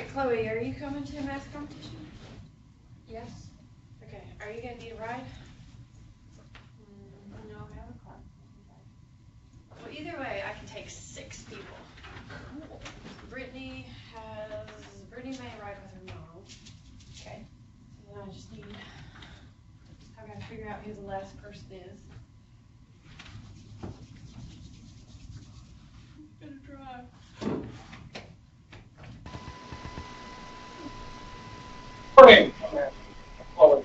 right, Chloe, are you coming to the math competition? Yes? Okay, are you gonna need a ride? No, I have a car. Well, either way, I can take 6 people. Cool. Brittany may ride with her mom. Okay. And then I've gotta figure out who the last person is. I'm gonna drive. Morning. Chloe.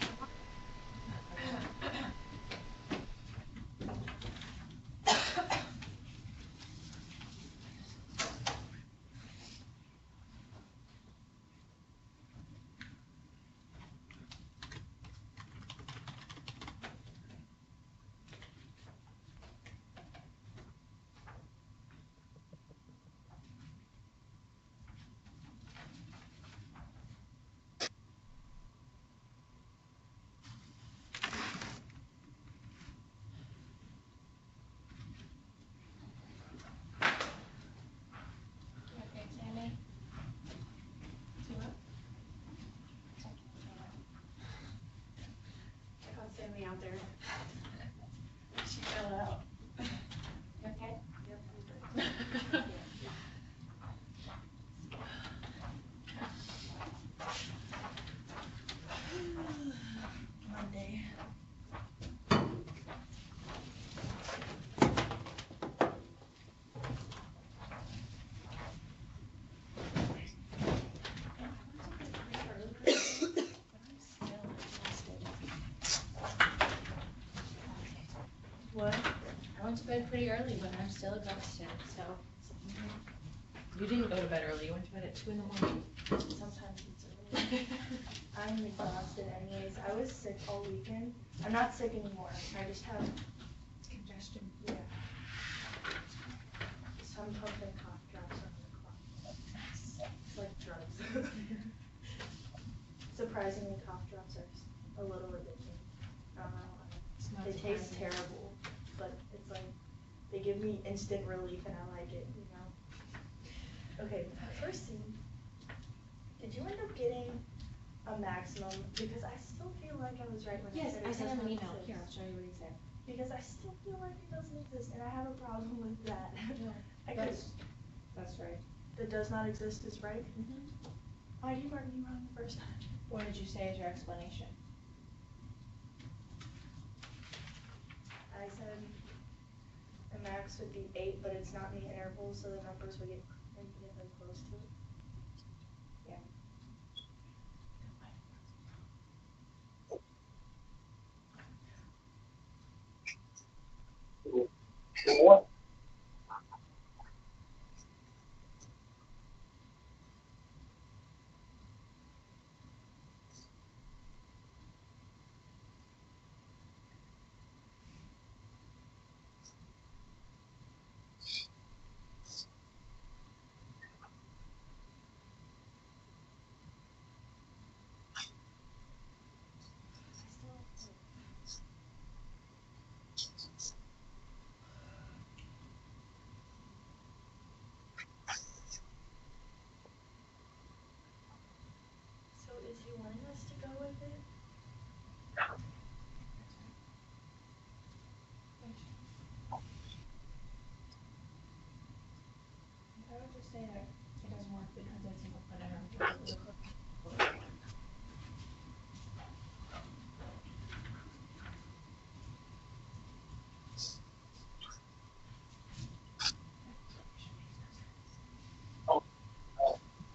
Okay, Sammy. See what? I caught Sammy out there. She fell out. You okay? Yep. Monday. What? I went to bed pretty early, but I'm still exhausted, so. You didn't go to bed early, you went to bed at 2 in the morning. Sometimes it's early. I'm exhausted anyways. I was sick all weekend. I'm not sick anymore. I just have Congestion. yeah. Some pumping cough drops on the clock. It's like drugs. Surprisingly, cough drops are a little addicting. I don't know why. They taste terrible, but it's like they give me instant relief and I like it, you know. Okay, first thing, did you end up getting a maximum? Because I still feel like I was right when Yes, I I said sent him an it email. doesn't Here, I'll exist. show you what he said. Because I still feel like it doesn't exist, and I have a problem with that. No, I could, That's right. that does not exist is right. Mm-hmm. Why do you mark me wrong the first time? What did you say as your explanation? I said the max would be 8, but it's not in the interval, so the numbers would get infinitely close to it. Yeah. Good morning. So is he wanting us to go with it? I would just say that it doesn't work because it's single put in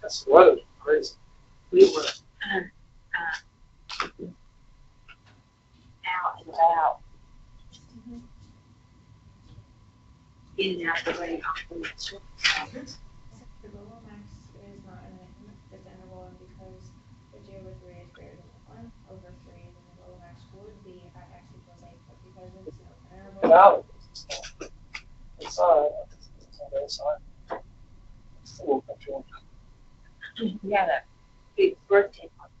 That's the weather's crazy. We were out and about, in and out the way off the next one. The global max is not in the interval, and because the 2 over 3 is greater than 1 over 3, then the global max would be at x equals 8, but because it's an open interval. Get out. It's all right. It's on the other side. It's a little confusion. We had a big birthday party.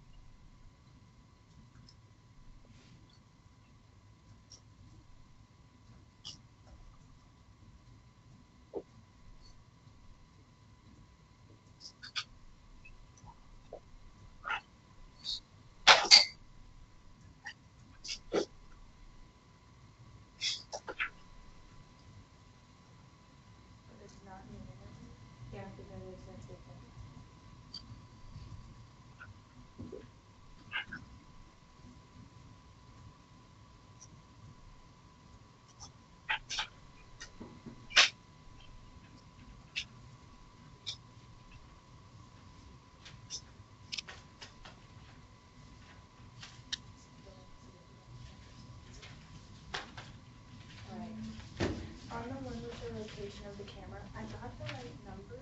rotation of the camera. I got the right number,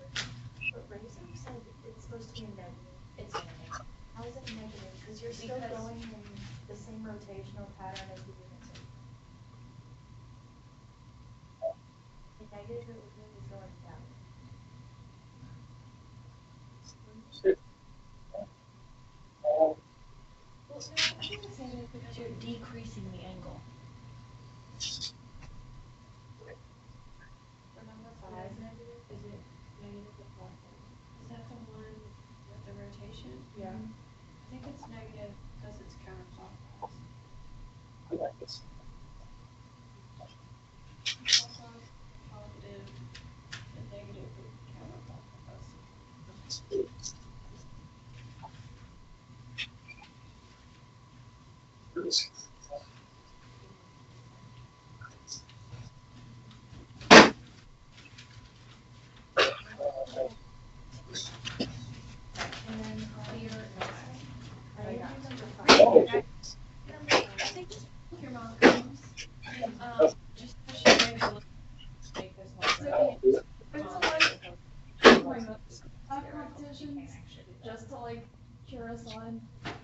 but Razor said it's supposed to be a negative. It's negative. How is it negative? Because you're still Because- going in the same rotational pattern as the units. The negative is going down. Well, no, I think it's negative because you're decreasing the angle. For number 5, negative, is it negative or positive? Is that the one with the rotation? Yeah. I think it's negative because it's counterclockwise. I like this. Also positive and negative with counterclockwise. And then clear, I I do got number 5. Oh, I think just if your mom comes, just so she maybe look. Make this It's one. okay. It's Um, like point not competitions, just to like cheer us on.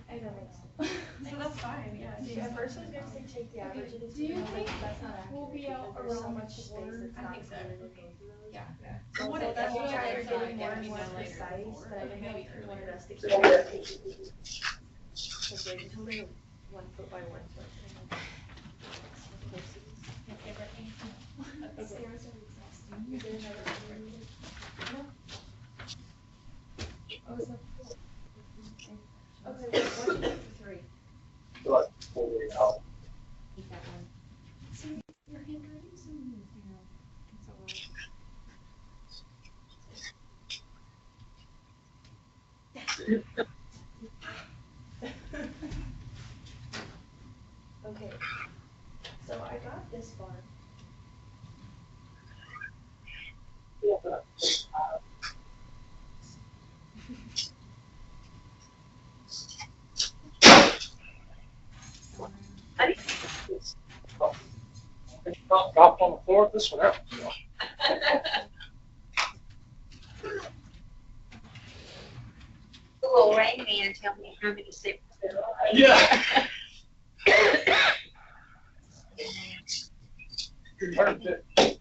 I know So that's fine, yeah. See, at first I was gonna say take the average of the Do you two, but think that's not accurate. we'll be out because there's so around much space 4? that's I not think so. included in Okay. both of those. Yeah. So What that's if why you you're guys getting decide more and maybe more not later precise, than but I 4, didn't know maybe if you wanted earlier. us to keep it. Cause they just only 1 foot by 1 foot. Okay, Brittany. Stairs are exhausting. Is there another one? No. Oh, so. Okay, what's number 3? Like, fully out. Keep that one. See, your handwriting's so neat. It's a lot. Okay, so I got this far. Drop on the floor, this one out. The little rain man tell me how many steps there are. Yeah. Perfect.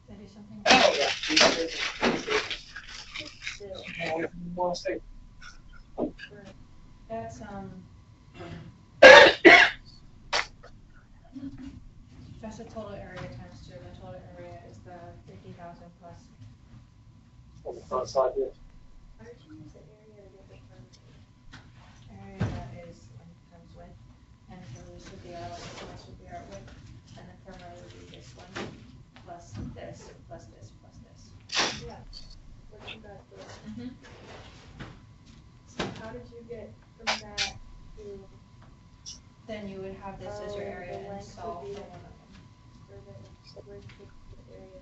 Did I do something? Oh, yeah. Still. You wanna stay? That's, that's the total area times 2. The total area is the 50,000 plus. On the front side here. Why did you use the area to get the perimeter? Area is times width, and so this would be our width, so this would be our width, and the perimeter would be this one, plus this, plus this, plus this. Yeah. What you got there? Mm-hmm. So how did you get from that to, Then you would have this as your Oh, area the and length solve would for be one of them. for the width of the area?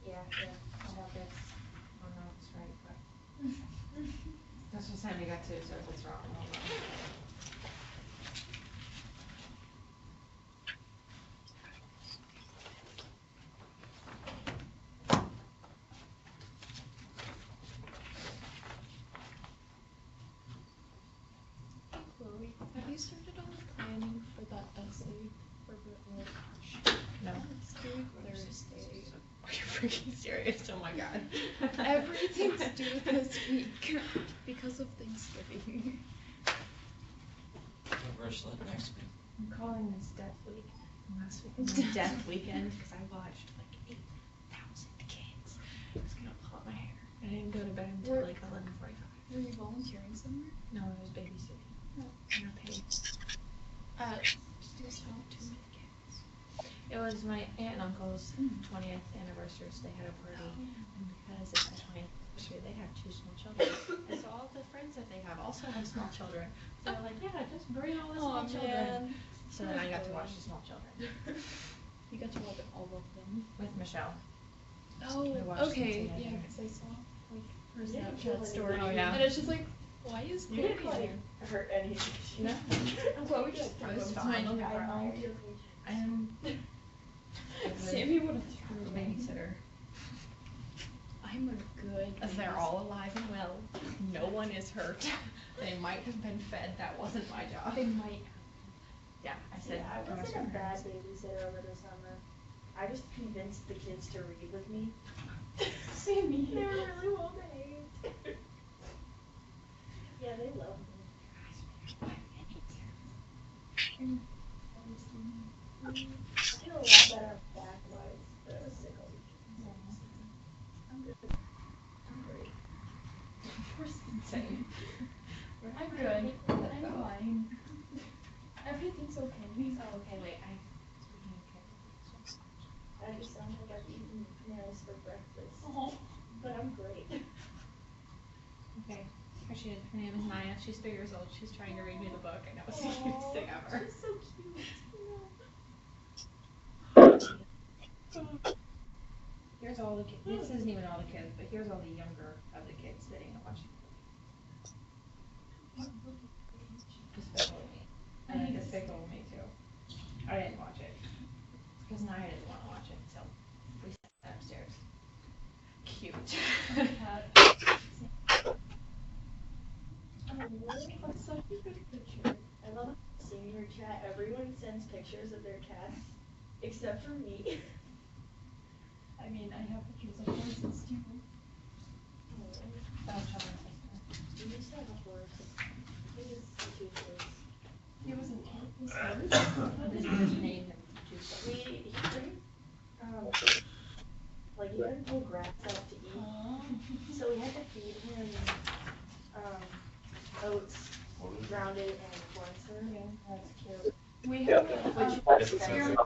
Yeah, I have this, oh no, it's right, but. That's what time you got to, so if it's wrong, hold on. Chloe, have you started on planning for that essay for Brittany? No. It's due Thursday. Are you freaking serious? Oh my god. Everything's due this week because of Thanksgiving. Reverse that next week. I'm calling this Death Week. And last week was Death Weekend because I watched like 8,000 kids. I was gonna cut my hair. I didn't go to bed until like 11:45. Were you volunteering somewhere? No, I was babysitting. Oh. Not paid. Still saw too many kids. It was my aunt and uncle's 20th anniversary, so they had a party. And because it's my 20th anniversary, they have 2 small children. And so all the friends that they have also have small children. So they're like, yeah, just bring all the small children. So then I got to watch the small children. You got to watch all of them? With Michelle. Oh, We watched okay. them Yeah, together. because I saw like her Yeah, Snapchat really story. Oh, yeah. And it's just like, why is You Chloe didn't like here? hurt anything. No. Chloe just I was posed fine. on the I ground. admire your patience. I am Sammy would have threw a me. babysitter. I'm a good. As they're all alive and well. No one is hurt. They might have been fed. That wasn't my job. They might. Yeah, I said. Yeah, I wasn't a bad babysitter over the summer. I just convinced the kids to read with me. Sammy. They were really well behaved. Yeah, they love me. I feel a lot better back-wise, but I was sick all weekend. I'm good. I'm great. Same. I'm good. I'm fine. Everything's okay. Oh, okay, wait. I just sound like I've eaten nails for breakfast. Oh. But I'm great. Okay. Here she is. Her name is Maya. She's 3 years old. She's trying to read me the book. I know it's the cutest thing ever. She's so cute. Here's all the kids. This isn't even all the kids, but here's all the younger of the kids sitting and watching. Despicable Me. I like Despicable Me too. I didn't watch it because Naya didn't want to watch it, so we sat upstairs. Cute. That's such a good picture. I love seeing your chat. Everyone sends pictures of their cats, except for me. I mean, I have pictures of horses too. Don't tell my sister. We used to have a horse. It was toothless. It was an horse. This is named Juice. He couldn't, like he couldn't pull grass out to eat. So we had to feed him, oats, grounded and corn syrup. That's cute. We Yeah. have Which is expensive.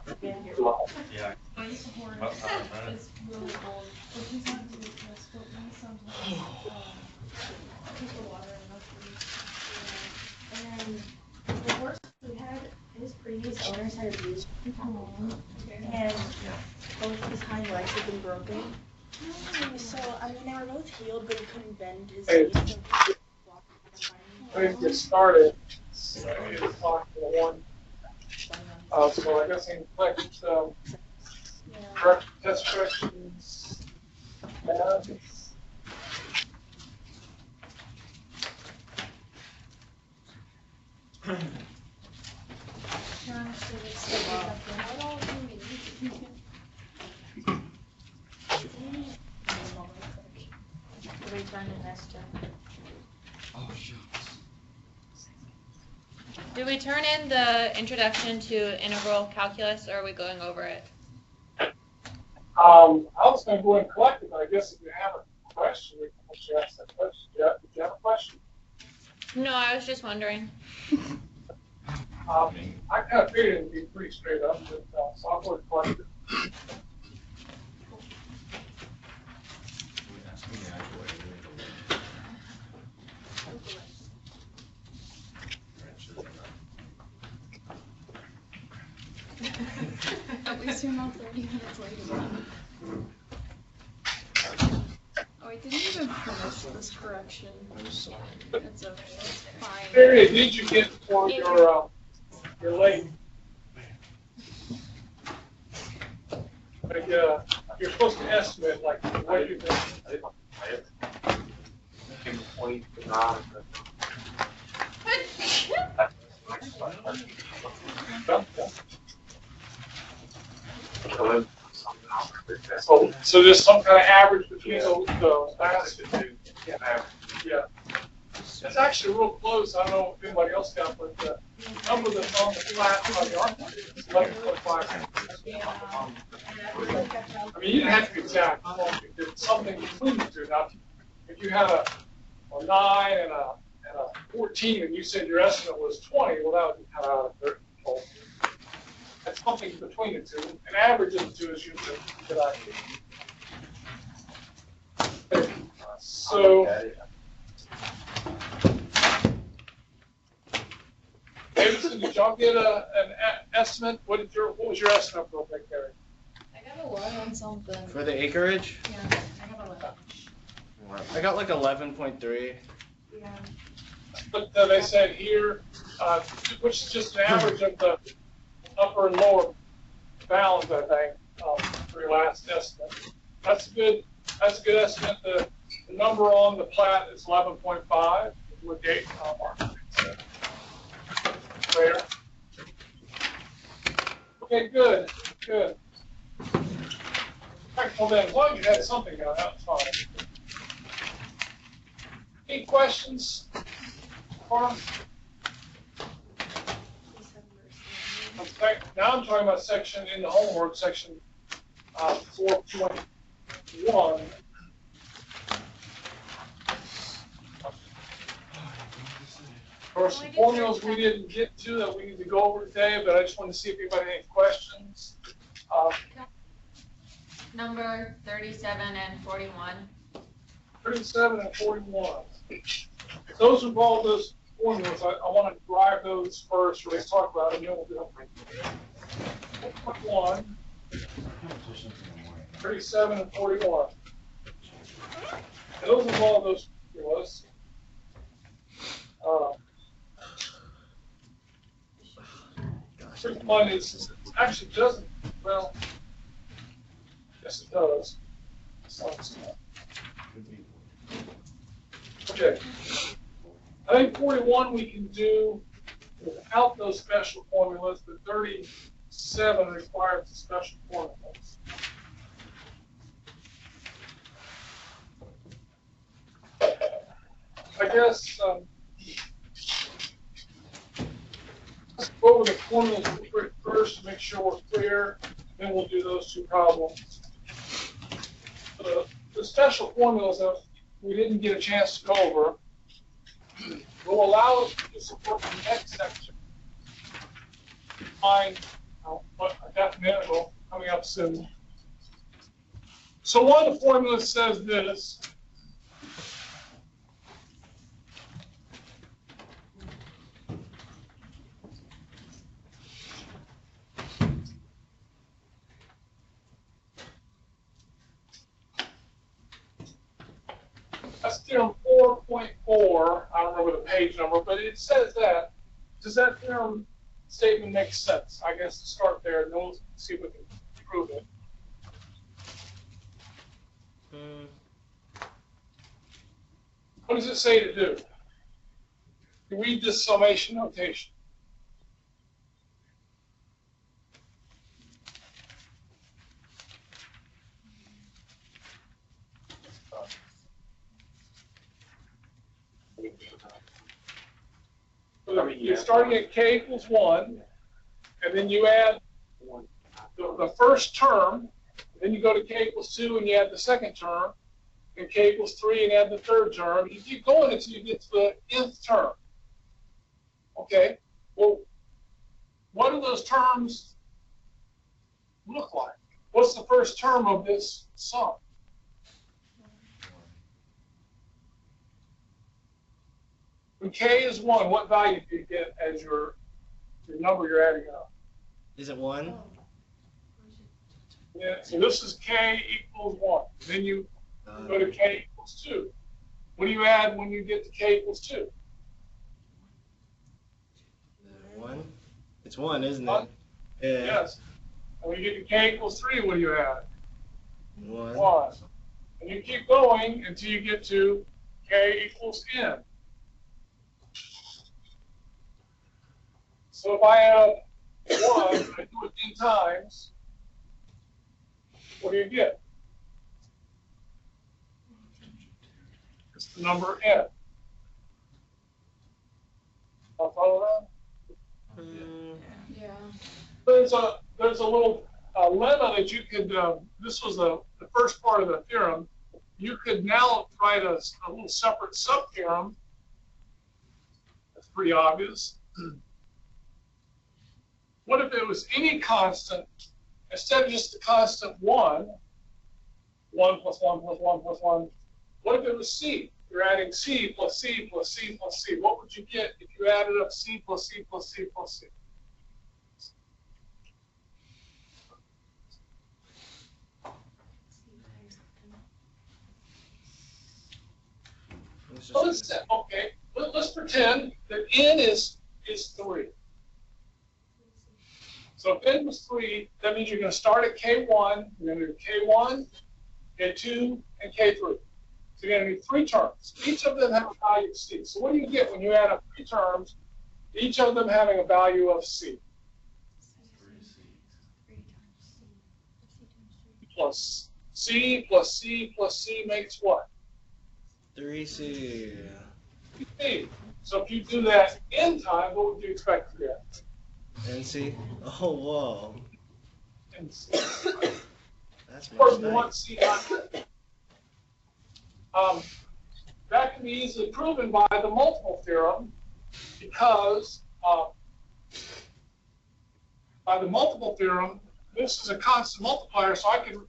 Yeah. my horse. It's really old, but he's not toothless, but we sometimes take the water and milk for And then the horse we had, his previous owners had abused him. And both his hind legs had been broken. So, I mean, they were both healed, but he couldn't bend his Hey. knees. So he could walk on the hind Ready to get started. So I need to talk to one. So I guess I can click correct test questions. Return to Nesta. Oh, shucks. Did we turn in the introduction to integral calculus, or are we going over it? I was going to go ahead and collect it, but I guess if you have a question, we can let you ask that question. Did you have a question? No, I was just wondering. I kind of figured it'd be pretty straight up, but so I'll go ahead and collect it. That's me, actually. At least you're not 30 minutes late. Oh, I didn't even finish this correction. I'm sorry. It's okay. It's fine. Mary, did you get for your late? Like, you're supposed to estimate, like, what you think. So there's some kind of average between those facts. Yeah. It's actually real close. I don't know if anybody else got, but the number that's on the flat on the arc is 11.5. I mean, you didn't have to be exact. It's something between the two. Now, if you had a 9 and a 14, and you said your estimate was 20, well, that would be kind of out of their control. That's something between the two. An average of the two is usually a good idea. So, Davidson, did y'all get an estimate? What was your estimate for Lake Harry? I got 11 something. For the acreage, Yeah, I got 11. I got like 11.3. Yeah. But they said here, which is just an average of the upper and lower bounds, I think, for your last estimate. That's a good estimate. The number on the plat is 11.5 with the 8 mark. Fair. Okay, good. All right, well then, as long as you had something down, that's fine. Any questions for us? Okay, now I'm talking about section in the homework, section 4.1. There are some formulas we didn't get to that we need to go over today, but I just want to see if anybody had any questions. Number 37 and 41. 37 and 41. If those involve those formulas, I want to drive those first, or let's talk about them, then we'll do them. 41, 37 and 41. Those involve those formulas. First one is, actually doesn't, well, yes it does. Okay. I think 41 we can do without those special formulas, but 37 requires the special formulas. I guess let's go over the formulas first to make sure we're clear, then we'll do those two problems. The special formulas that we didn't get a chance to go over will allow us to support the next section. Find a definite interval coming up soon. So one of the formulas says this. That's theorem 4.4. I don't remember the page number, but it says that. Does that theorem statement make sense? I guess to start there, and we'll see if we can prove it. What does it say to do? You read this summation notation. You're starting at k equals 1, and then you add the first term, then you go to k equals 2 and you add the second term, and k equals 3 and add the third term. You keep going until you get to the nth term. Okay, well, what do those terms look like? What's the first term of this sum? When k is 1, what value do you get as your number you're adding up? Is it 1? Yeah, so this is k equals 1. Then you go to k equals 2. What do you add when you get to k equals 2? 1? It's 1, isn't it? 1? Yeah. Yes. And when you get to k equals 3, what do you add? 1. 1. And you keep going until you get to k equals n. So if I add 1, I do it n times, what do you get? It's the number n. I'll follow that? Yeah. There's a little lemma that you could, this was the first part of the theorem, you could now write a little separate sub-theorem. That's pretty obvious. What if it was any constant, instead of just the constant 1, 1 plus 1 plus 1 plus 1, what if it was C? You're adding C plus C plus C plus C. What would you get if you added up C plus C plus C plus C? Okay, let's pretend that n is 3. So if n was 3, that means you're going to start at K1, you're going to do K1, K2, and K3. So you're going to need 3 terms. Each of them have a value of C. So what do you get when you add up 3 terms, each of them having a value of C? Plus C plus C plus C makes what? 3C. C. So if you do that n times, what would you expect to get? NC? Oh, whoa. NC. That's Of course, much we want nice. C not that can be easily proven by the multiple theorem because by the multiple theorem, this is a constant multiplier, so I can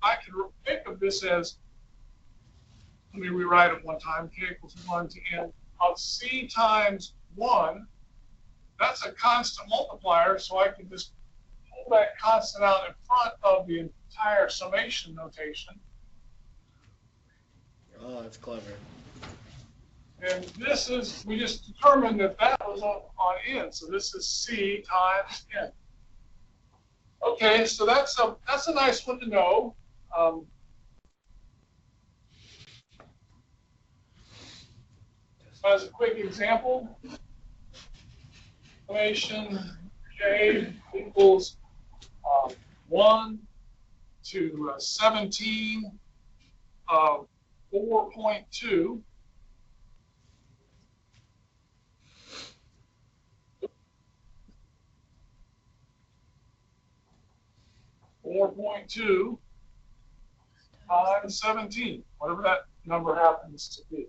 think of this as, let me rewrite it one time, K equals 1 to n of C times 1. That's a constant multiplier, so I can just pull that constant out in front of the entire summation notation. Oh, that's clever. And this is, we just determined that that was on n, so this is C times n. Okay, so that's a nice one to know. As a quick example, summation K equals 1 to 17 of 4.2. Times 17, whatever that number happens to be.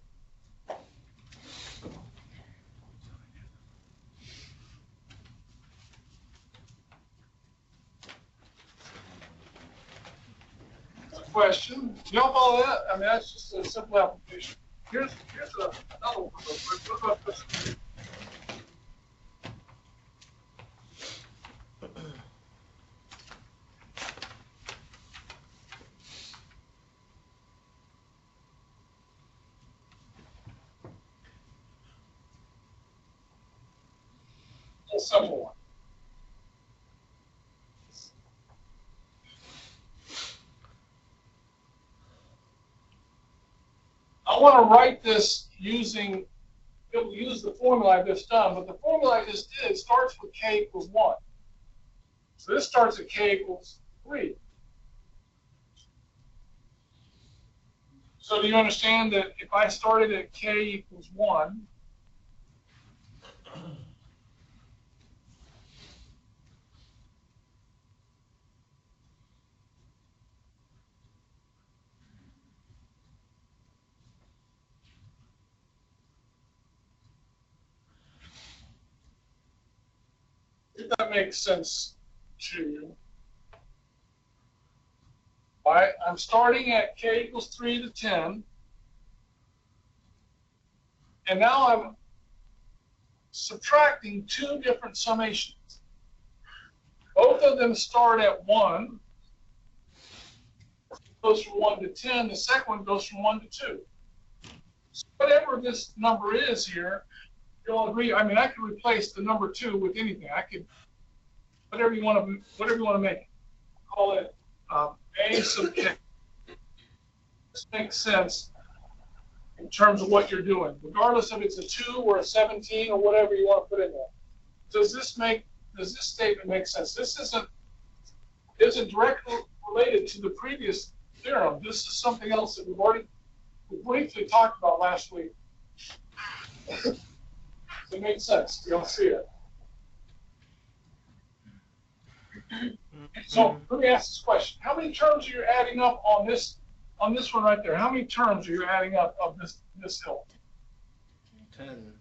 Question. Do y'all follow that? I mean, that's just a simple application. Here's another one. What about this? A simple one. I want to write this using, it'll use the formula I've just done, but the formula I just did starts with K equals 1. So this starts at K equals 3. So do you understand that if I started at K equals 1, if that makes sense to you. All right, I'm starting at K equals 3 to 10. And now I'm subtracting 2 different summations. Both of them start at 1. Goes from 1 to 10. The second one goes from 1 to 2. So whatever this number is here, you'll agree. I mean, I can replace the number 2 with anything. I could, whatever you want to make it. Call it A sub K. This makes sense in terms of what you're doing, regardless if it's a 2 or a 17 or whatever you want to put in there. Does this statement make sense? This isn't directly related to the previous theorem. This is something else that we briefly talked about last week. It makes sense. You don't see it. So let me ask this question: how many terms are you adding up on this one right there? How many terms are you adding up of this hill? 10.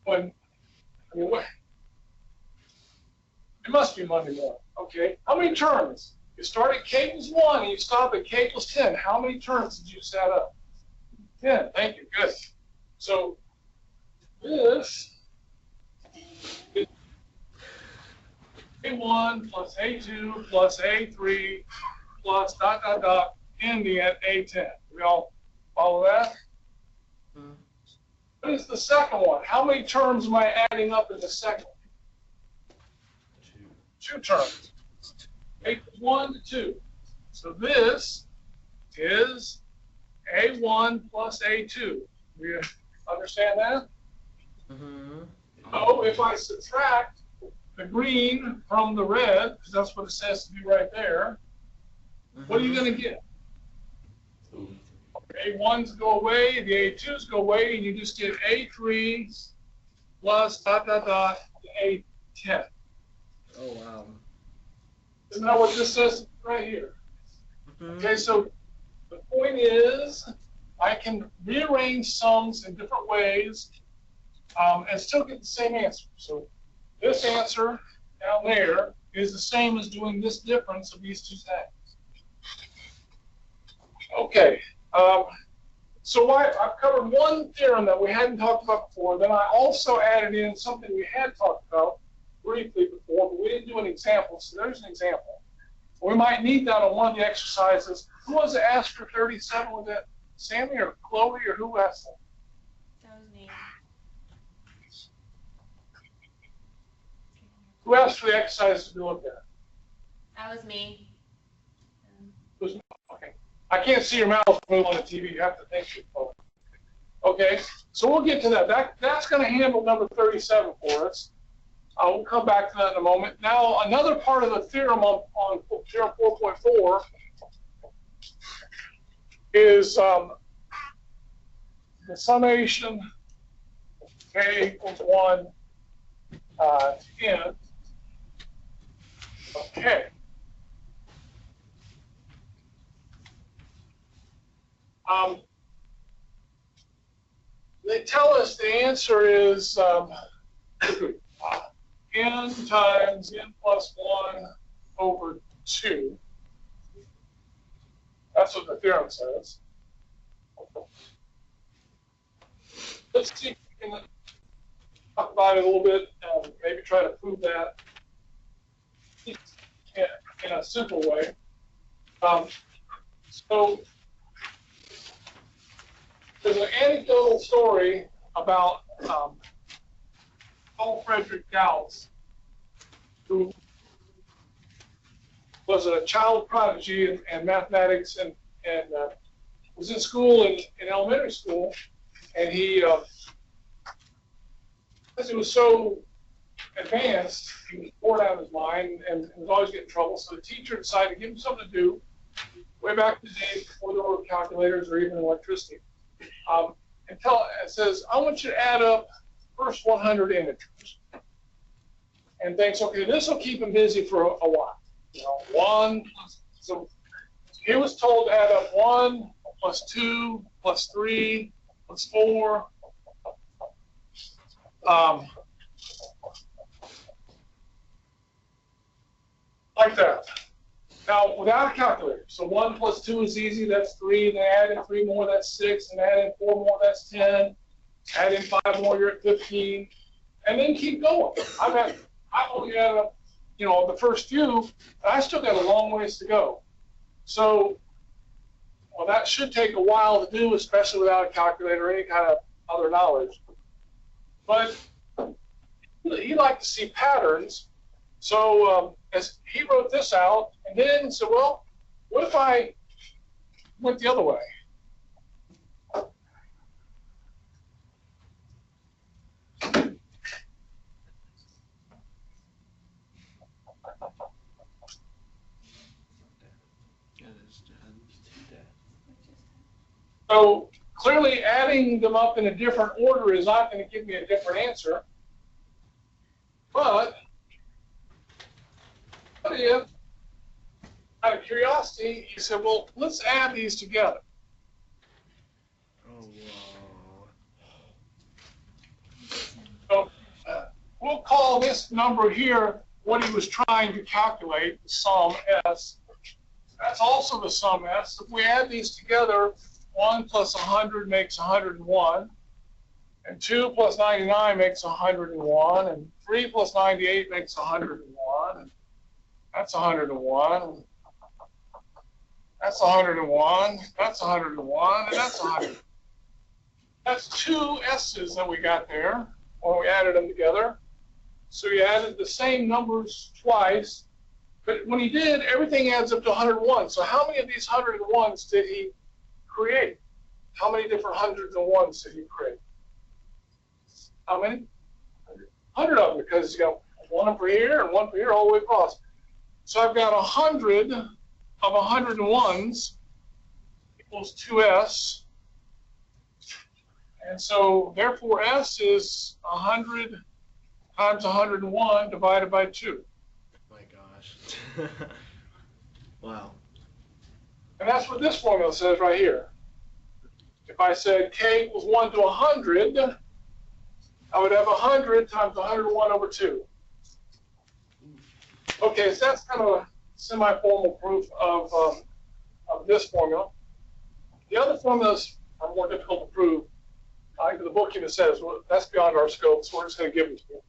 When I mean, what? It must be Monday morning. Okay. How many terms? You start at k equals 1 and you stop at k equals 10. How many terms did you set up? 10. Thank you. Good. So this is A1 plus A2 plus A3 plus dot dot dot ending at A10. We all follow that? Mm. What is the second one? How many terms am I adding up in the second one? 2 terms. A1 to 2. So this is A1 plus A2. You understand that? Mm-hmm. So if I subtract the green from the red, because that's what it says to be right there, what are you going to get? A1s go away, the A2s go away, and you just get A3 plus dot dot dot A10. Oh, wow. Isn't that what this says right here? Mm-hmm. Okay, so the point is I can rearrange sums in different ways and still get the same answer. So this answer down there is the same as doing this difference of these two things. Okay, so I've covered one theorem that we hadn't talked about before. Then I also added in something we had talked about briefly before, but we didn't do an example. So there's an example. We might need that on one of the exercises. Who was it asked for 37? Was that Sammy or Chloe or who asked that? That was me. Who asked for the exercise to be looked at? That was me. Okay. I can't see your mouth move on the TV. You have to think your phone. Okay, so we'll get to that. That's going to handle number 37 for us. We'll come back to that in a moment. Now, another part of the theorem on theorem 4.4 is the summation k equals 1 to n. Okay. They tell us the answer is n times n plus 1 over 2. That's what the theorem says. Let's see if we can talk about it a little bit and maybe try to prove that in a simple way. So there's an anecdotal story about Paul Frederick Gauss, who was a child prodigy in mathematics and was in school, in elementary school, and he, because he was so advanced, he was bored out of his mind and was always getting in trouble, so the teacher decided to give him something to do, way back in the day before there were calculators or even electricity. It says, I want you to add up first 100 integers. And thinks, okay, this will keep him busy for a while. You know, 1 plus, so he was told to add up 1 plus 2 plus 3 plus 4. Like that. Now, without a calculator, so 1 plus 2 is easy, that's 3, then add in 3 more, that's 6, and add in 4 more, that's 10, add in 5 more, you're at 15, and then keep going. I've only added up, the first few, and I still got a long ways to go. So, well, that should take a while to do, especially without a calculator or any kind of other knowledge. But he liked to see patterns. So as he wrote this out, and then said, well, what if I went the other way? So clearly adding them up in a different order is not going to give me a different answer. But if, out of curiosity, you said, well, let's add these together. Oh, So we'll call this number here what he was trying to calculate, the sum S. That's also the sum S. If we add these together, 1 plus 100 makes 101, and 2 plus 99 makes 101, and 3 plus 98 makes 101, and that's 101, and that's 101, that's 101, and that's 100. That's two S's that we got there when we added them together. So you added the same numbers twice, but when he did, everything adds up to 101. So how many of these 101s did he create? How many different hundreds and ones did he create? How many? 100 of them, because you got one for here and one for here all the way across. So I've got 100 of 101s equals 2S. And so therefore S is 100 times 101 divided by 2. my gosh. Wow. And that's what this formula says right here. If I said K equals 1 to 100, I would have 100 times 101 over 2. Okay, so that's kind of a semi-formal proof of this formula. The other formulas are more difficult to prove. The book even says, well, that's beyond our scope, so we're just going to give them to you.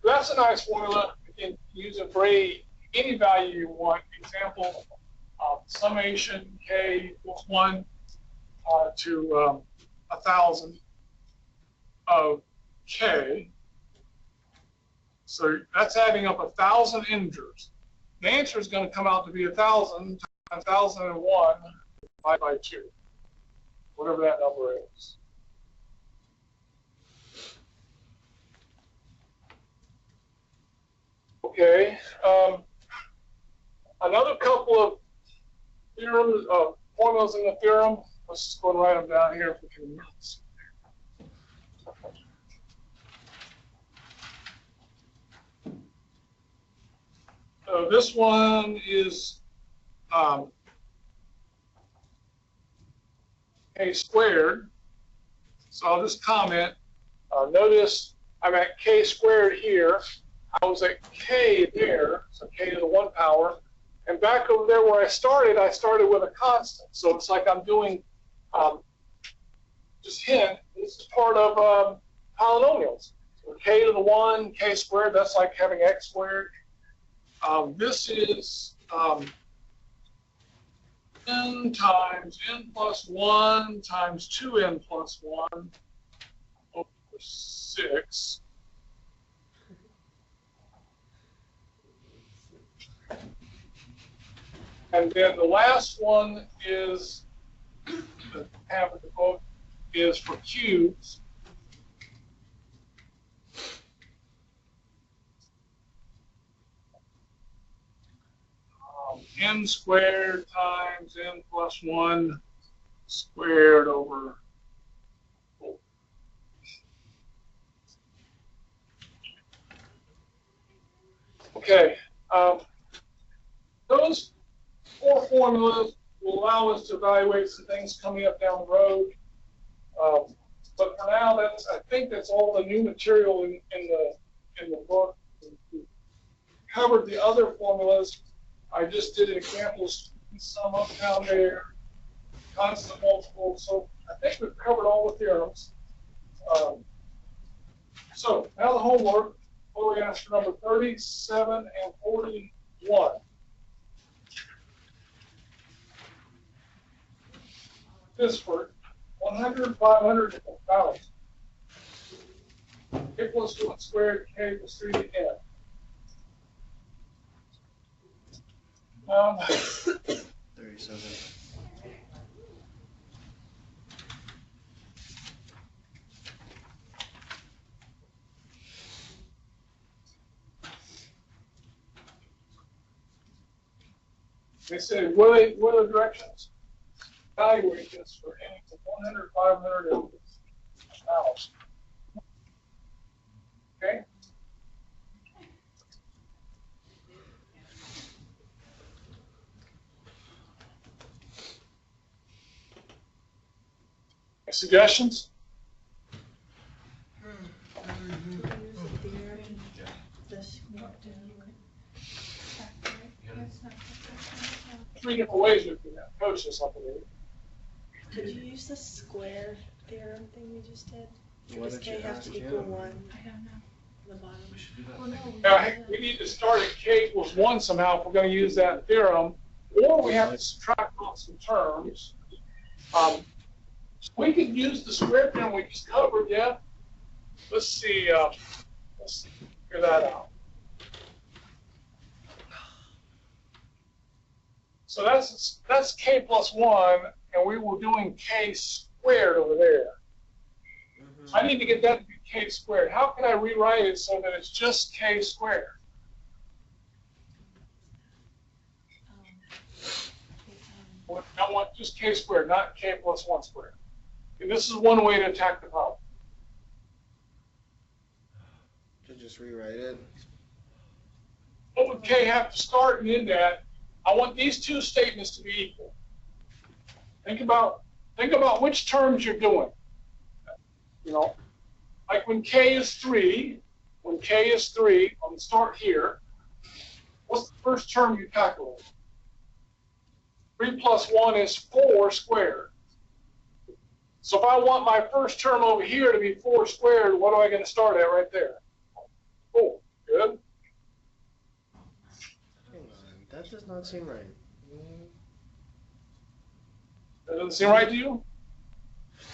That's a nice formula. You can use it for any value you want. Example, summation K equals 1 to 1,000 of K. So that's adding up 1,000 integers. The answer is going to come out to be 1,000 times 1,001 divided by 2, whatever that number is. Okay. Another couple of theorems, formulas in the theorem. Let's just go and write them down here if we can. So this one is K squared. So I'll just comment. Notice I'm at K squared here. I was at K there, so K to the 1 power. And back over there where I started with a constant. So it's like I'm doing, just hint, this is part of polynomials. So K to the 1, K squared, that's like having X squared. This is n times n plus 1 times 2n plus 1 over 6. And then the last one is, the half of the book, is for cubes. N squared times n plus 1 squared over 4. Okay. Those 4 formulas will allow us to evaluate some things coming up down the road. But for now, I think that's all the new material in the book. We covered the other formulas. I just did examples, sum up down there, constant multiple. So I think we've covered all the theorems. So now the homework. What we asked for number 37 and 41. This work, 100, 500, 1,000. K plus 1 squared, K plus 3 to n. 37. They say, what are the directions? Evaluate this for n to 100, 500, and 1,000. Okay? Suggestions? Three different ways we can approach this, I believe. Could you use the square theorem thing we just did? Why Does don't K you have ask to equal him? 1 I don't know. at the bottom? We should do that. Well, no, Now, we need to start at K equals 1 somehow if we're going to use that theorem, or we have to subtract off some terms. We could use the square theorem we just covered, yeah? Let's see, let's figure that out. So that's K plus 1, and we were doing K squared over there. I need to get that to be K squared. How can I rewrite it so that it's just K squared? I want just K squared, not K plus 1 squared. And this is one way to attack the problem. To just rewrite it. What would K have to start and end at? I want these two statements to be equal. Think about which terms you're doing. You know, like when K is 3, I'm going to start here. What's the first term you calculate? 3 plus 1 is 4 squared. So if I want my first term over here to be 4 squared, what am I going to start at right there? 4. Good. Hang on, that does not seem right. That doesn't seem right to you?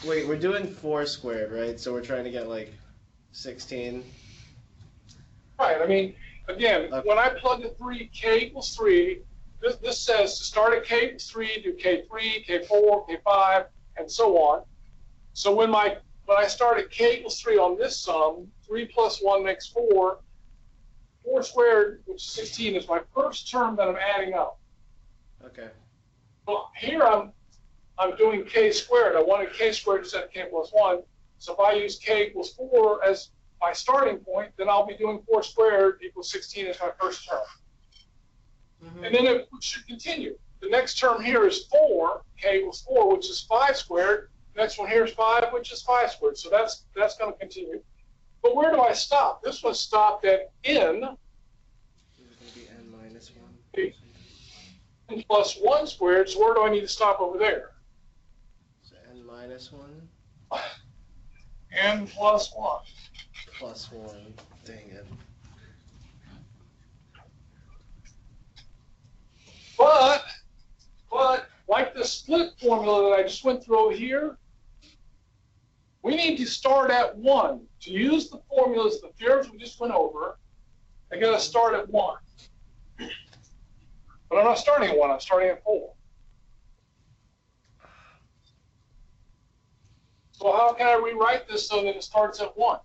Wait, we're doing 4 squared, right? So we're trying to get like 16. Right. I mean, again, when I plug in 3, K equals 3, this says to start at K equals 3, do K3, K4, K5, and so on. So when I start at K equals 3 on this sum, 3 plus 1 makes 4. 4 squared, which is 16, is my first term that I'm adding up. Okay. Well, here I'm doing K squared. I wanted K squared instead of K plus 1. So if I use K equals 4 as my starting point, then I'll be doing 4 squared equals 16 as my first term. And then it should continue. The next term here is 4, K equals 4, which is 5 squared. Next one here is 5, which is 5 squared. So that's going to continue. But where do I stop? This one stopped at N. It's going to be N minus 1. N plus 1 squared. So where do I need to stop over there? So N minus 1 N plus 1. plus 1. Dang it. But like the split formula that I just went through over here, we need to start at 1. To use the formulas, the theorems we just went over, I got to start at 1. But I'm not starting at 1, I'm starting at 4. So how can I rewrite this so that it starts at 1?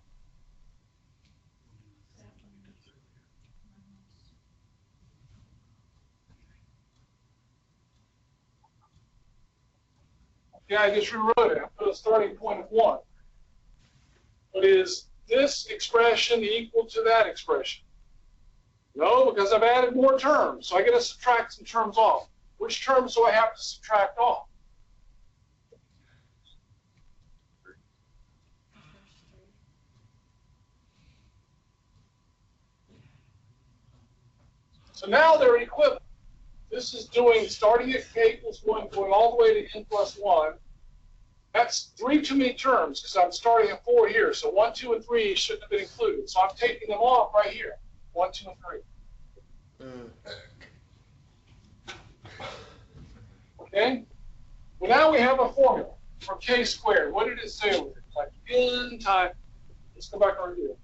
Yeah, I just rewrote it. I put a starting point of 1. But is this expression equal to that expression? No, because I've added more terms. So I got to subtract some terms off. Which terms do I have to subtract off? So now they're equivalent. This is doing, starting at K equals 1, going all the way to N plus 1. That's 3 too many terms because I'm starting at 4 here. So 1, 2, and 3 shouldn't have been included. So I'm taking them off right here. 1, 2, and 3. Okay? Well, now we have a formula for K squared. What did it say over here? It's like N times, let's go back and review.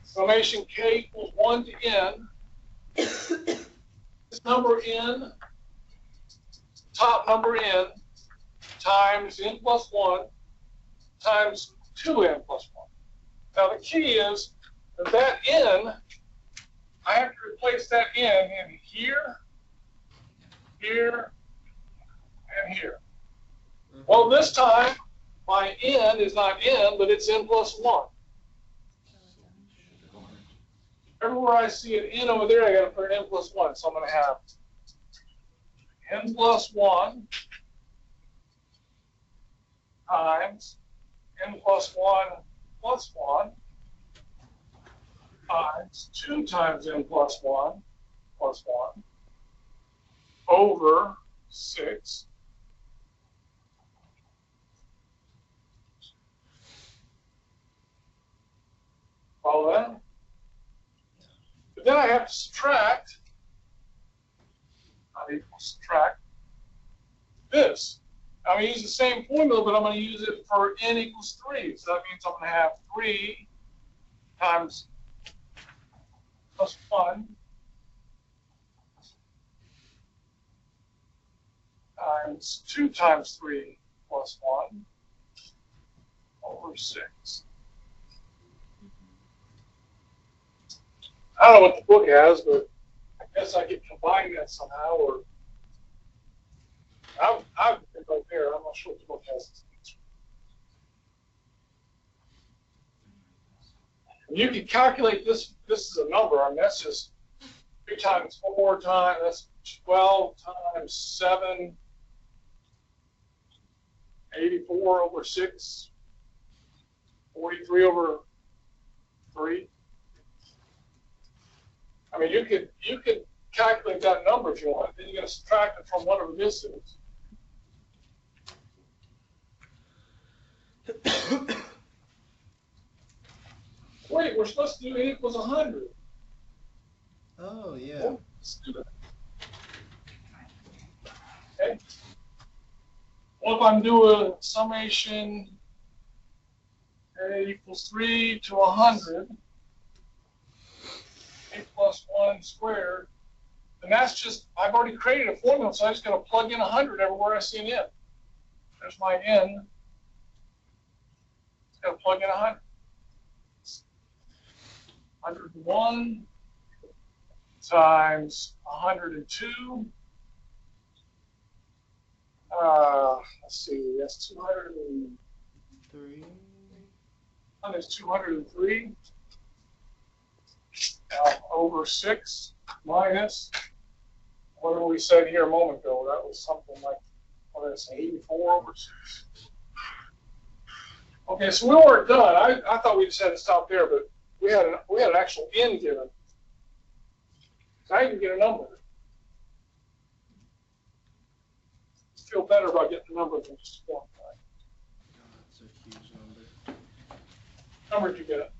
Summation K equals 1 to N. This number N, top number N, times N plus 1 times 2N plus 1. Now the key is that N, I have to replace that N in here, here, and here. Well, this time, my N is not N, but it's N plus 1. Everywhere I see an N over there, I got to put an N plus 1. So I'm going to have N plus 1 times n plus 1 plus 1 times 2 times n plus 1 plus 1 over 6 follow that? But then I have to subtract, not equal, subtract this. I'm going to use the same formula, but I'm going to use it for n equals 3. So that means I'm going to have 3 times plus 1 times 2 times 3 plus 1 over 6. I don't know what the book has, but I guess I could combine that somehow, or I've been right there. I'm not sure what the book has. You can calculate this. This is a number. I mean, that's just 2 times 4 times. That's 12 times 7. 84 over 6. 43 over 3. I mean, you could calculate that number if you want. Then you're going to subtract it from whatever this is. Wait, we're supposed to do n equals 100. Oh, yeah. Well, let's do that. Okay. Well, if I'm doing summation a equals 3 to 100, a plus 1 squared, and that's just, I've already created a formula, so I'm just going to plug in 100 everywhere I see an n. There's my n. Just going to plug in 100. 101 times 102. Let's see, that's 203. Is 203 over 6 minus whatever we said here a moment ago. That was something like, what did I say, 84 over 6. Okay, so we weren't done. I thought we just had to stop there, but we had an actual n given. So I can get a number. Feel better about getting a number than just a form. That's a huge number. Number did you get?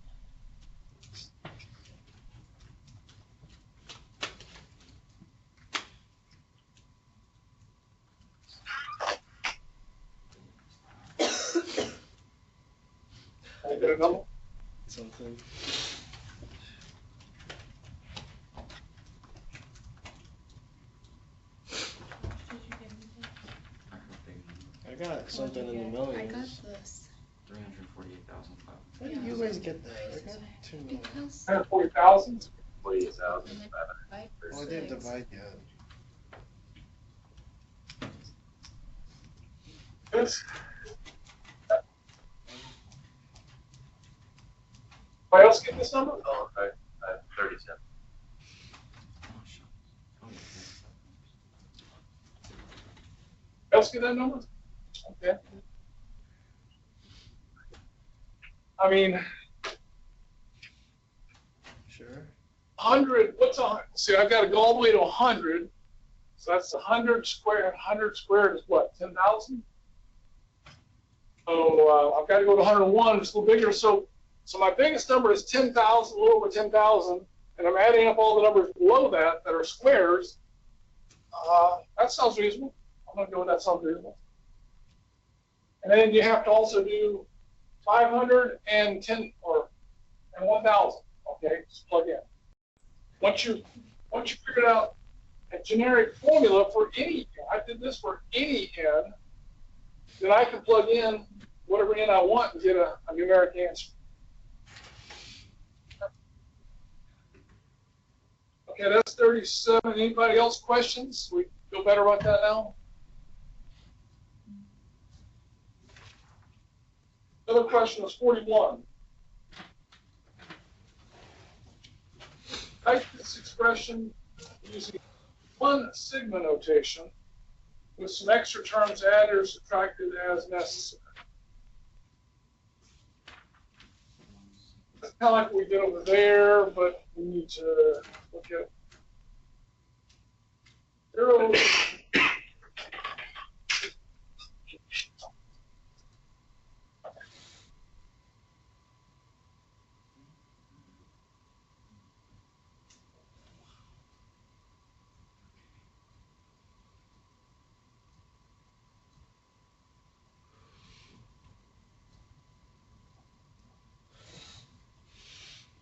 I get a number? Something. I got something in the millions. I got this. 348,005. How did you guys get that? I got 2 million. Because 140,000? 48,000. Oh, I didn't divide yet. This. Anybody else get this number? Oh, okay. 37. Else get that number? Okay. I mean, Sure. 100, what's 100? See, I've got to go all the way to 100. So that's 100 squared. 100 squared is what, 10,000? So I've got to go to 101. It's a little bigger. So my biggest number is 10,000, a little over 10,000. And I'm adding up all the numbers below that are squares. That sounds reasonable. I'm going to go with that sounds reasonable. And then you have to also do 500 and 10 and 1,000. Okay, just plug in. Once you figured out a generic formula for any, I did this for any n, then I can plug in whatever n I want and get a numeric answer. Okay, that's 37. Anybody else questions? We feel better about that now? Another question was 41. Type this expression using one sigma notation with some extra terms added or subtracted as necessary. kind of like what we did over there, but we need to look at 0.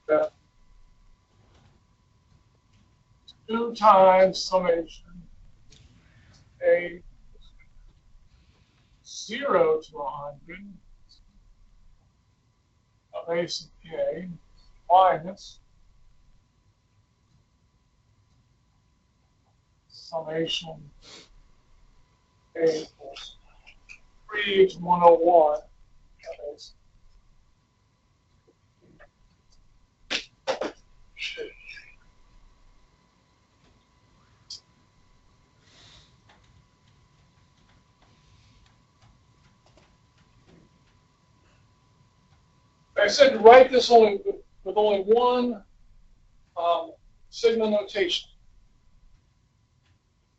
That 2 times summation a 0 to 100 of a sub k minus summation a equals 3 to 101 of a sub k. I said to write this only with only one sigma notation.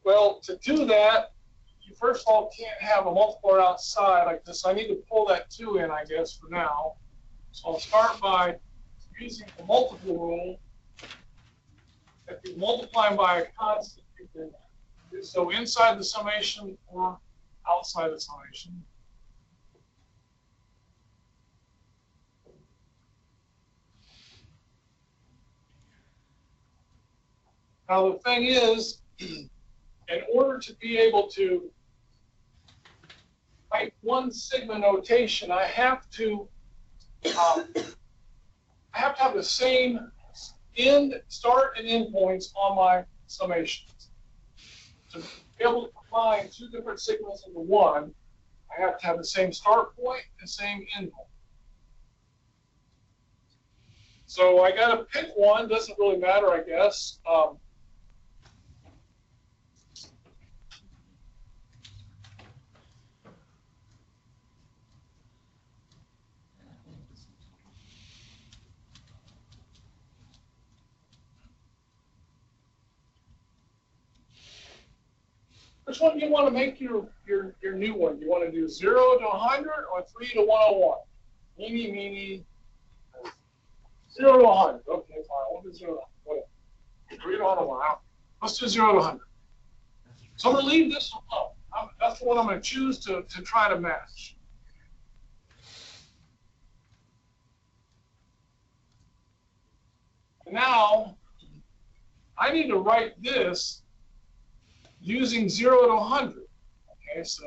Well, to do that, you first of all can't have a multiplier outside like this. I need to pull that 2 in, I guess, for now. So I'll start by using the multiple rule. If you multiply by a constant, you can so inside the summation or outside the summation. Now the thing is, in order to be able to write one sigma notation, I have to have the same start and end points on my summations. To be able to combine 2 different sigmas into one, I have to have the same start point and same end point. So I got to pick one. Doesn't really matter, I guess. Which one do you want to make your new one? You want to do 0 to 100 or 3 to 101? Meeny, meeny. 0 to 100. Okay, fine. We'll do 0 to 100. Whatever. 3 to 101. Let's do 0 to 100. So I'm going to leave this alone. That's what I'm going to choose to try to match. Now, I need to write this using 0 to 100. Okay, so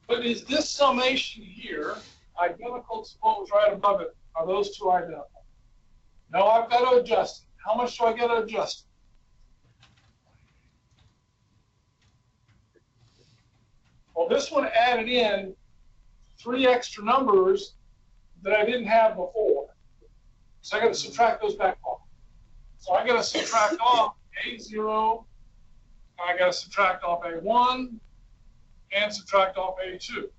but is this summation here identical to what was right above it? Are those two identical? No, I've got to adjust it. How much do I get to adjust it? Well, this one added in 3 extra numbers that I didn't have before. So I got to subtract those back off. So I got to subtract off A0, I got to subtract off A1, and subtract off A2.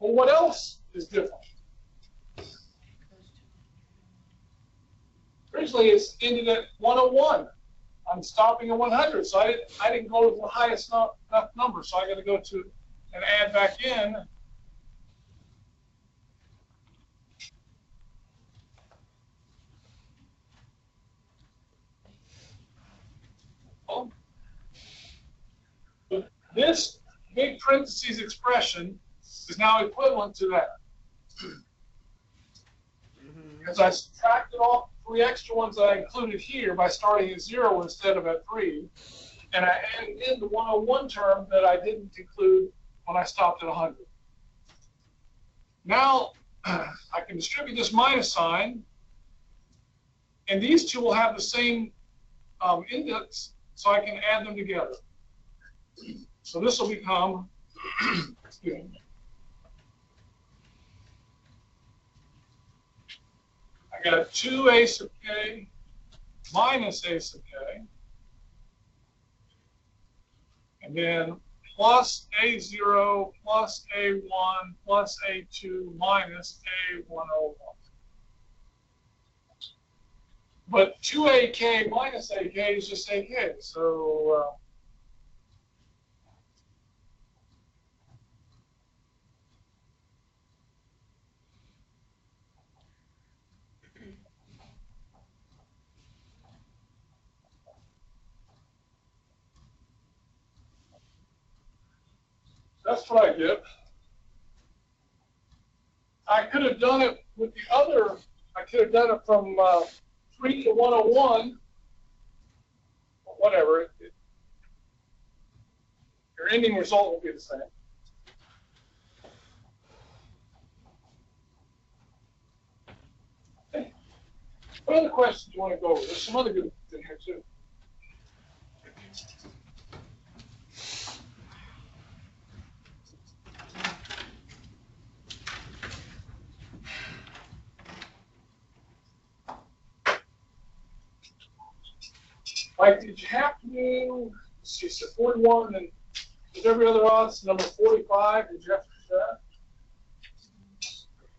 Well, what else is different? Originally, it's ended at 101. I'm stopping at 100, so I didn't go to the highest number, so I got to go to and add back in. Well, this big parentheses expression is now equivalent to that. Because I subtracted off 3 extra ones that I included here by starting at 0 instead of at 3. And I added in the 101 term that I didn't include when I stopped at 100. Now, I can distribute this minus sign, and these two will have the same index, so I can add them together. So this will become Excuse me. I got 2a sub k minus a sub k, and then plus a0 plus a1 plus a2 minus a101. But 2ak minus ak is just ak, so that's what I get. I could have done it with the other, I could have done it from 3 to 101, whatever. Your ending result will be the same. Okay. What other questions do you want to go over? There's some other good ones in here too. Like, did you have to do, let's see, so 41, and with every other odds, number 45, did you have to do that?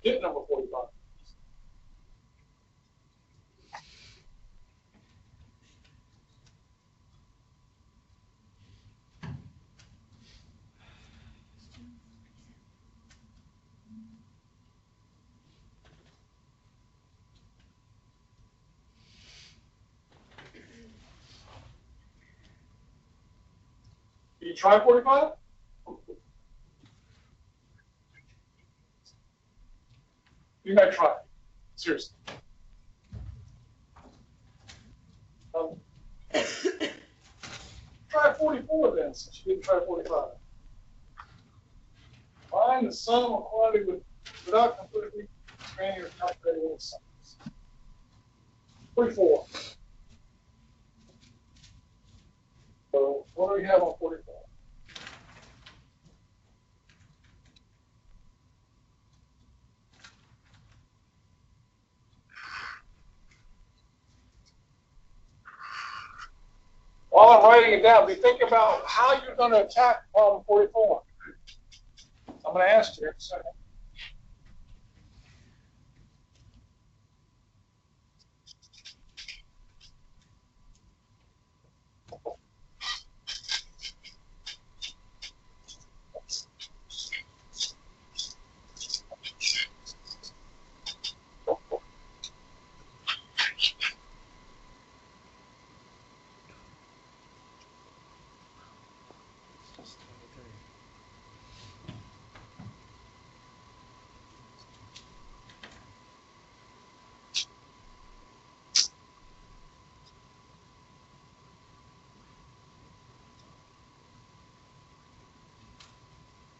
Get number 45. Did you try 45? You might try it. Seriously. Try 44 then, since you didn't try 45. Find the sum of quantity without completely expanding or calculating any sums. 44. So what do we have on 44? While I'm writing it down, be thinking about how you're going to attack problem 44. I'm going to ask you in a second.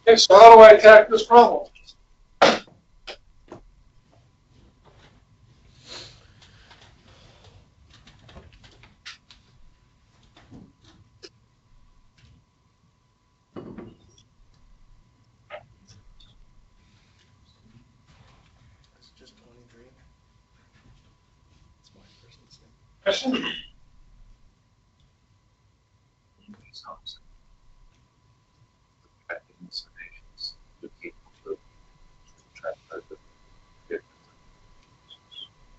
Okay, so how do I attack this problem? It's just 23. It's my person's name. Question?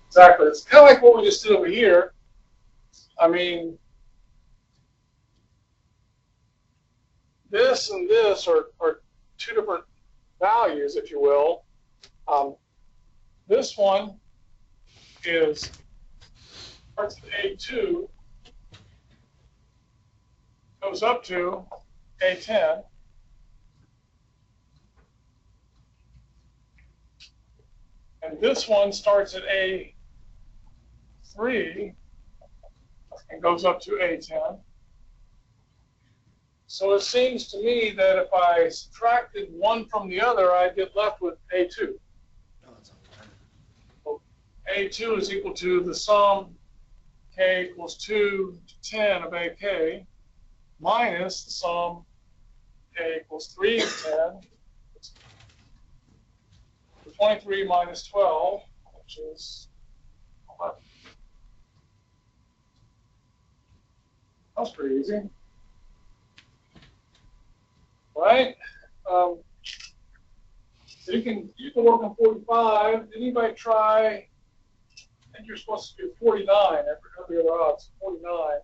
Exactly. It's kind of like what we just did over here. I mean, this and this are two different values, if you will. This one is starts at A2, goes up to A10. And this one starts at A3 and goes up to A10. So it seems to me that if I subtracted one from the other, I'd get left with A2. Oh, it's on time. So A2 is equal to the sum K equals 2 to 10 of AK minus the sum k equals 3 and 10. 23 minus 12, which is 11. That's pretty easy. Right? So you can work on 45. Did anybody try? I think you're supposed to do 49 every other odds. 49.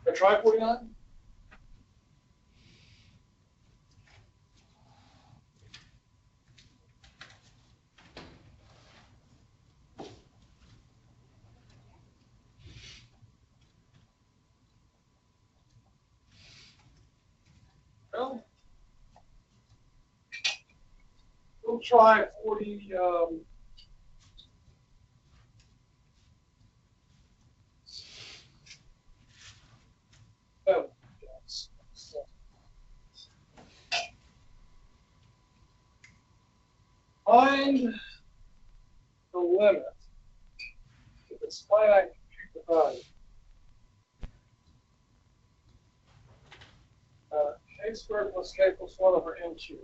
I try 49? Well, we'll try 40. Yes. Find the limit. If it's finite, compute the value. K squared plus k plus 1 over n cubed.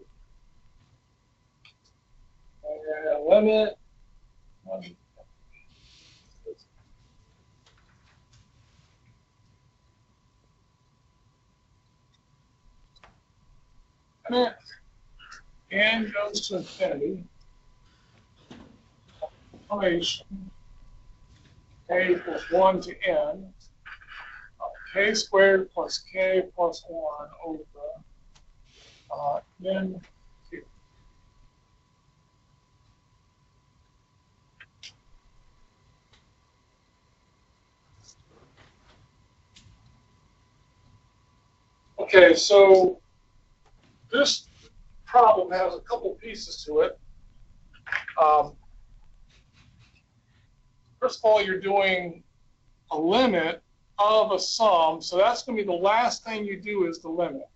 And limit. N goes to infinity. Summation k equals 1 to n. K squared plus k plus 1 over n cubed. Okay, so this problem has a couple pieces to it. First of all, you're doing a limit of a sum, so that's going to be the last thing you do is the limit.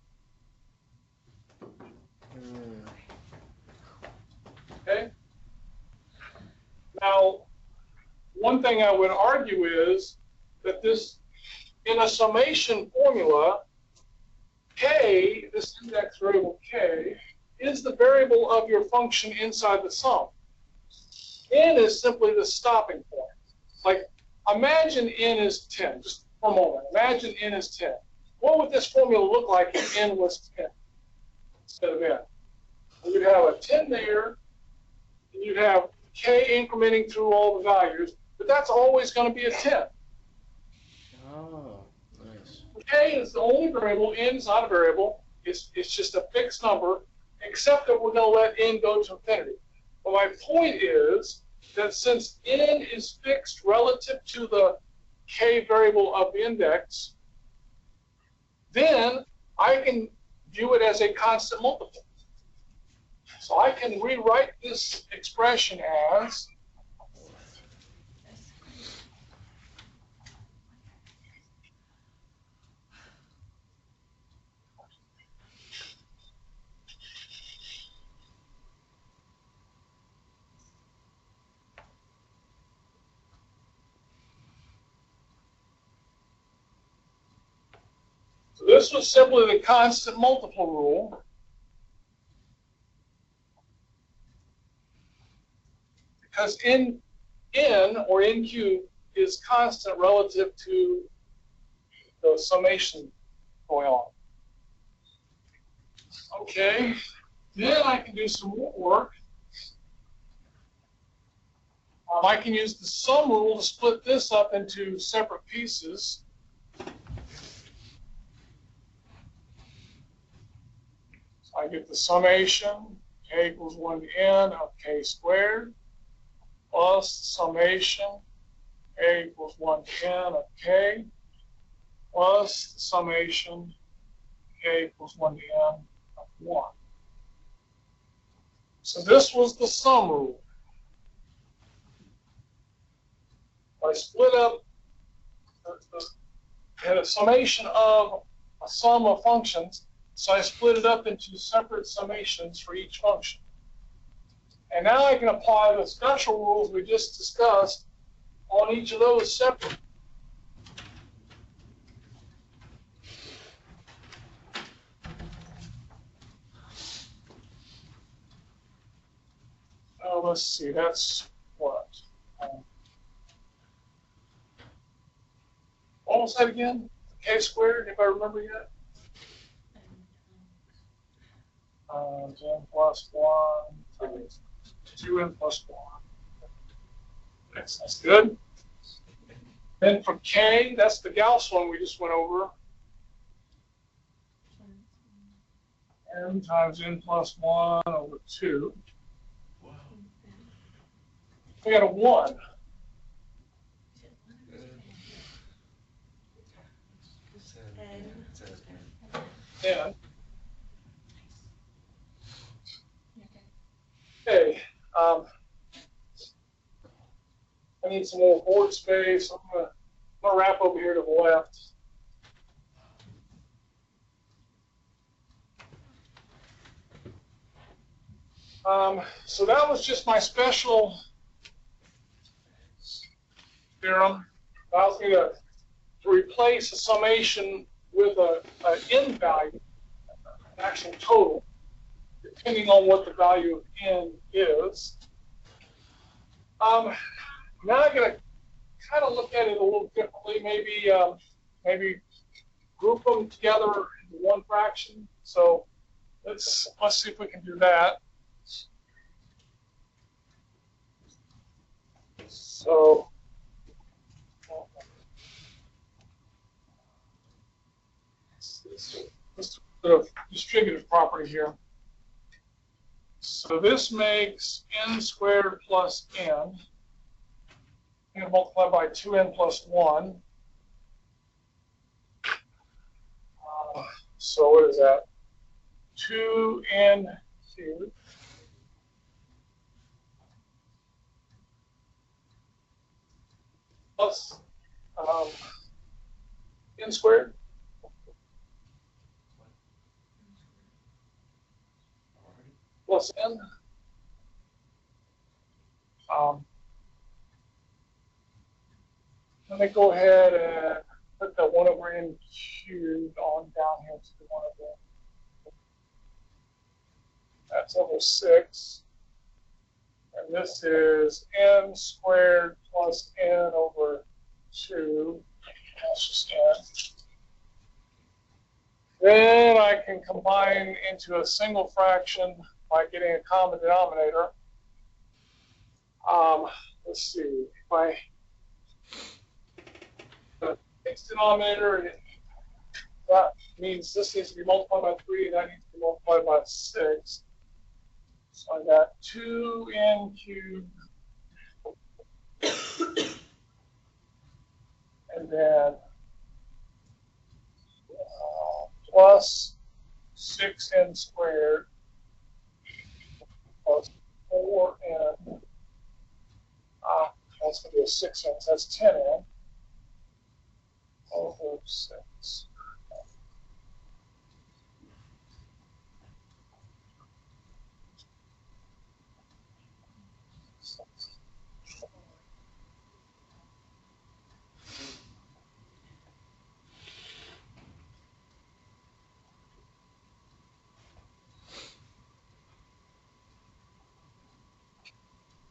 Okay? Now, one thing I would argue is that this, in a summation formula, k, this index variable k, is the variable of your function inside the sum. N is simply the stopping point. Like, imagine n is 10, just for a moment. Imagine n is 10. What would this formula look like if n was 10 instead of n? Well, you'd have a 10 there, and you'd have k incrementing through all the values, but that's always going to be a 10. Oh, nice. K is the only variable, n is not a variable, it's just a fixed number, except that we're going to let n go to infinity. But my point is that since n is fixed relative to the k variable of the index, then I can view it as a constant multiple. So I can rewrite this expression as so this was simply the constant multiple rule. Because n or n cubed is constant relative to the summation going on. Okay, then I can do some more work. I can use the sum rule to split this up into separate pieces. So I get the summation, k equals 1 to n of k squared, plus summation, k equals 1 to n of k, plus the summation, k equals 1 to n of 1. So this was the sum rule. I split up had a summation of a sum of functions, so I split it up into separate summations for each function. And now I can apply the special rules we just discussed on each of those separate. let's see, that's what? What was that again? K squared, if I remember yet? N plus 1 times 2n plus 1. That's good. Then for K, that's the Gauss one we just went over. N times n plus 1 over 2. We got a 1. N. Okay. I need some more board space. I'm gonna wrap over here to the left. So that was just my special theorem. Allows me to replace a summation with an n value, an actual total, depending on what the value of n is. Now I'm going to kind of look at it a little differently. Maybe group them together into one fraction. So let's see if we can do that. So let's do a distributive property here. So this makes n squared plus n. I'm going to multiply by 2n plus 1. So what is that? 2n cubed plus n squared. Plus n. Let me go ahead and put the 1 over n cubed on down here to the 1 over n. That's over 6. And this is n squared plus n over 2. That's just n. Then I can combine into a single fraction by getting a common denominator. Let's see. If I X denominator, that means this needs to be multiplied by 3, and that needs to be multiplied by 6. So I got 2n cubed, and then plus 6n squared plus 4n. That's going to be a 6n, so that's 10n. Over 6.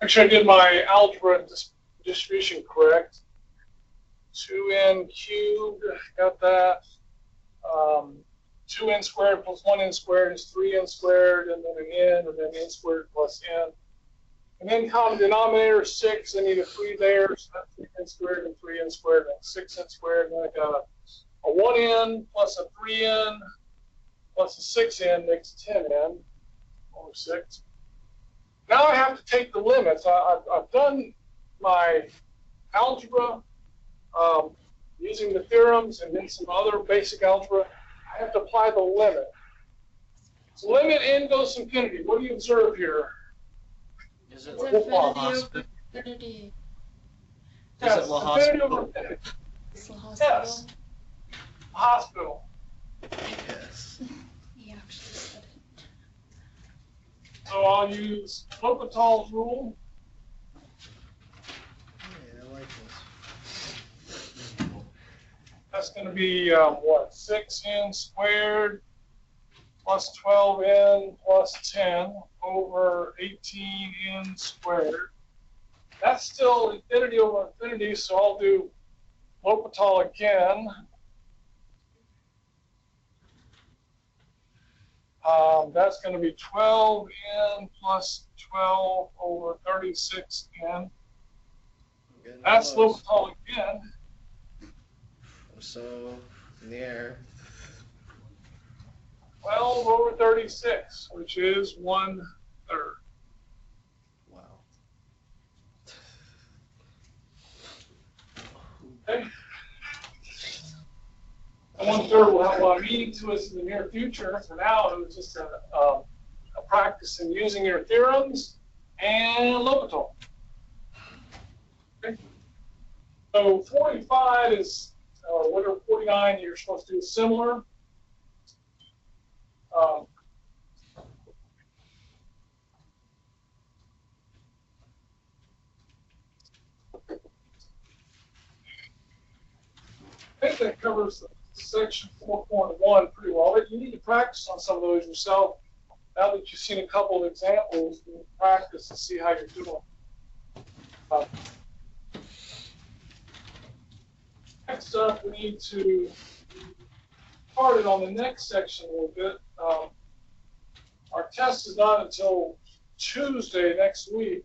Make sure I did my algebra distribution correct. 2n cubed, got that. 2n squared plus 1n squared is 3n squared, and then an n, and then n squared plus n. And then common denominator 6, I need a 3 there, so that's 3n squared and 3n squared, and 6n squared, and then I got a 1n plus a 3n plus a 6n makes 10n over 6. Now I have to take the limits. I've done my algebra using the theorems and then some other basic algebra. I have to apply the limit. So limit n goes to infinity. What do you observe here? Is it It's like infinity over infinity. Is it La infinity Hospital? over infinity. It's the hospital. Yes. Hospital. Yes. He actually said it. So I'll use L'Hopital's rule. Yeah, I like this. That's going to be, what, 6n squared plus 12n plus 10 over 18n squared. That's still infinity over infinity, so I'll do L'Hopital again. That's going to be 12n plus 12 over 36n. That's L'Hopital again. So, in the air. 12 over 36, which is 1/3. Wow. Okay. 1/3 will have a lot of meaning to us in the near future. For now, it was just a practice in using your theorems and L'Hopital. Okay. So 45 is, or whatever 49 you're supposed to do is similar. I think that covers section 4.1 pretty well. But you need to practice on some of those yourself. Now that you've seen a couple of examples, you can practice and see how you're doing. Next up, we need to start it on the next section a little bit. Our test is not until Tuesday next week,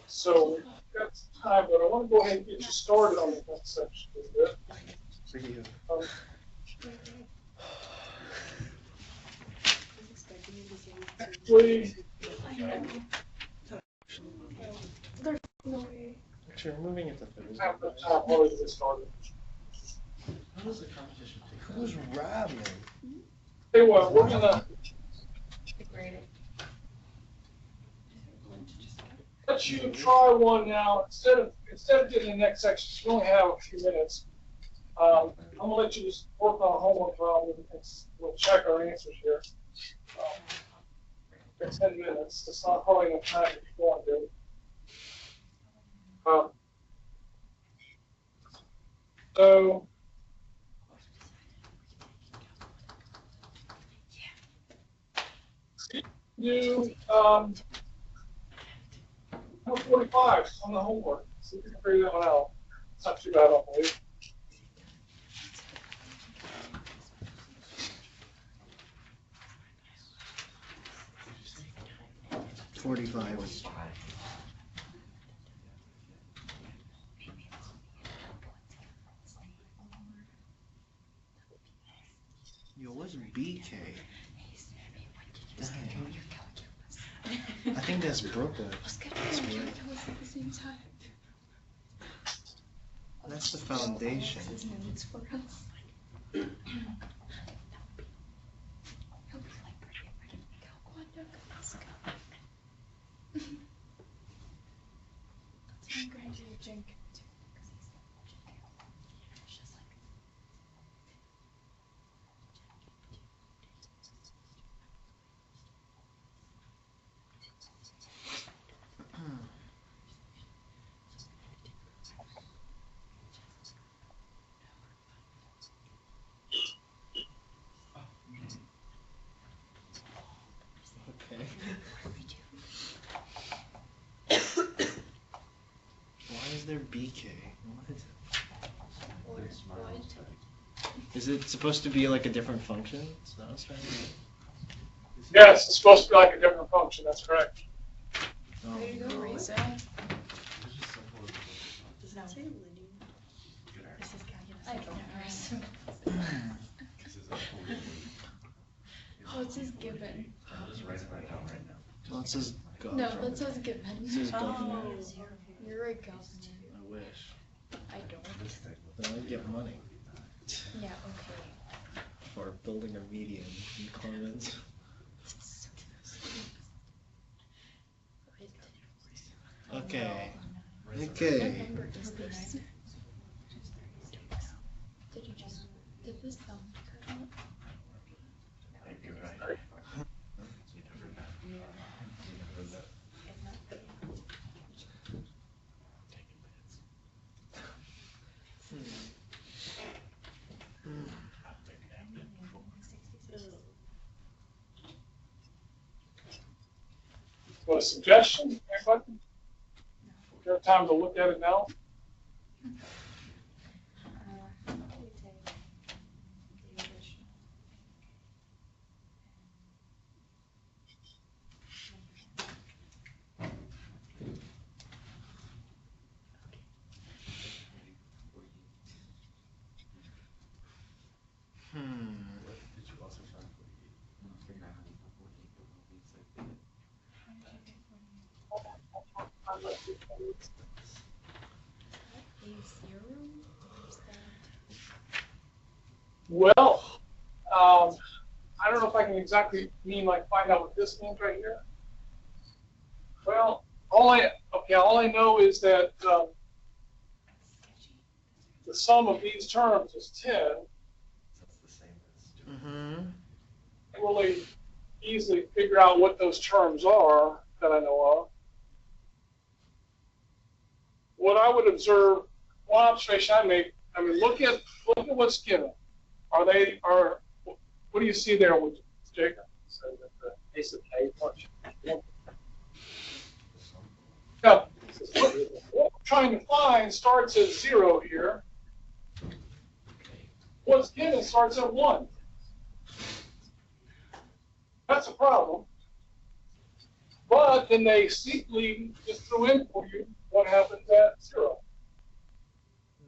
so we've got some time, but I want to go ahead and get you started on the next section a little bit. For you. Actually, Actually, we're moving it to Thursday. I have enough time already to get started. How does the competition take Who's rabbing? Hey, well, we're gonna let you try one now. Instead of getting the next section, you only have a few minutes. I'm gonna let you just work on a homework problem, and we'll check our answers here. For 10 minutes. It's not probably enough time to keep going, dude. So do number 45 on the homework. See if you can figure that one out. It's not too bad, I don't believe. Yo, what's BK? Dang. I think that's Brooklyn. That's the foundation. Okay. Why is there BK? What? Is it supposed to be like a different function? Is that what's trying to do? Yes, it's supposed to be like a different function. That's correct. Oh, There you go, no. Risa. Does that say Liddy? This is calculus. I don't know. Oh, it says given. I'm just writing that down right now. Well, it says go. No, that says given. It says governor. You're a governor. I wish. I don't. Then I'd get money Yeah, okay. for building a median in Clemens. Okay. Okay. Did you just, did this sound cut out? You're right. What, a suggestion, anybody? Do you have time to look at it now? We take the additional. Did you also find 48? Well, I don't know if I can exactly mean like find out what this means right here. Well, all I know is that the sum of these terms is 10. That's the same as 2. Mm-hmm. Really easily figure out what those terms are that I know of. What I would observe, one observation I make, I mean, look at what's given. What do you see there with Jacob? So that the ace of K function. Yeah. What we're trying to find starts at 0 here. What's given starts at 1. That's a problem. But then they simply just threw in for you what happens at 0.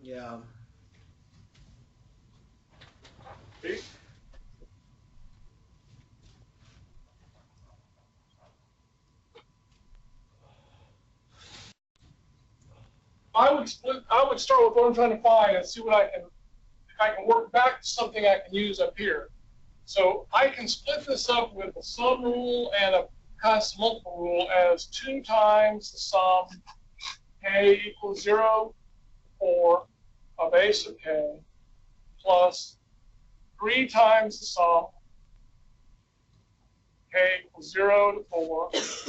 Yeah. See? I would start with what I'm trying to find and see if I can work back to something I can use up here. So I can split this up with a sum rule and a constant multiple rule as 2 times the sum k equals 0 for a base of k plus 3 times the sum k equals 0 to 4 of base.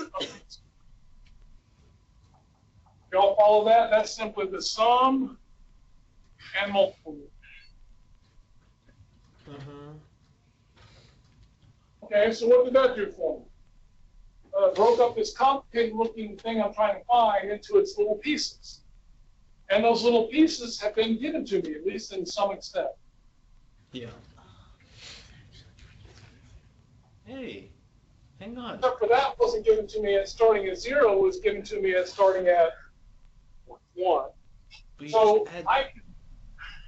Y'all follow that? That's simply the sum and multiple rule. Mm-hmm. Okay, so what did that do for me? Broke up this complicated looking thing I'm trying to find into its little pieces. And those little pieces have been given to me, at least in some extent. Yeah. Hey, hang on. Except for that wasn't given to me at starting at 0, it was given to me at starting at 1. We So just had I can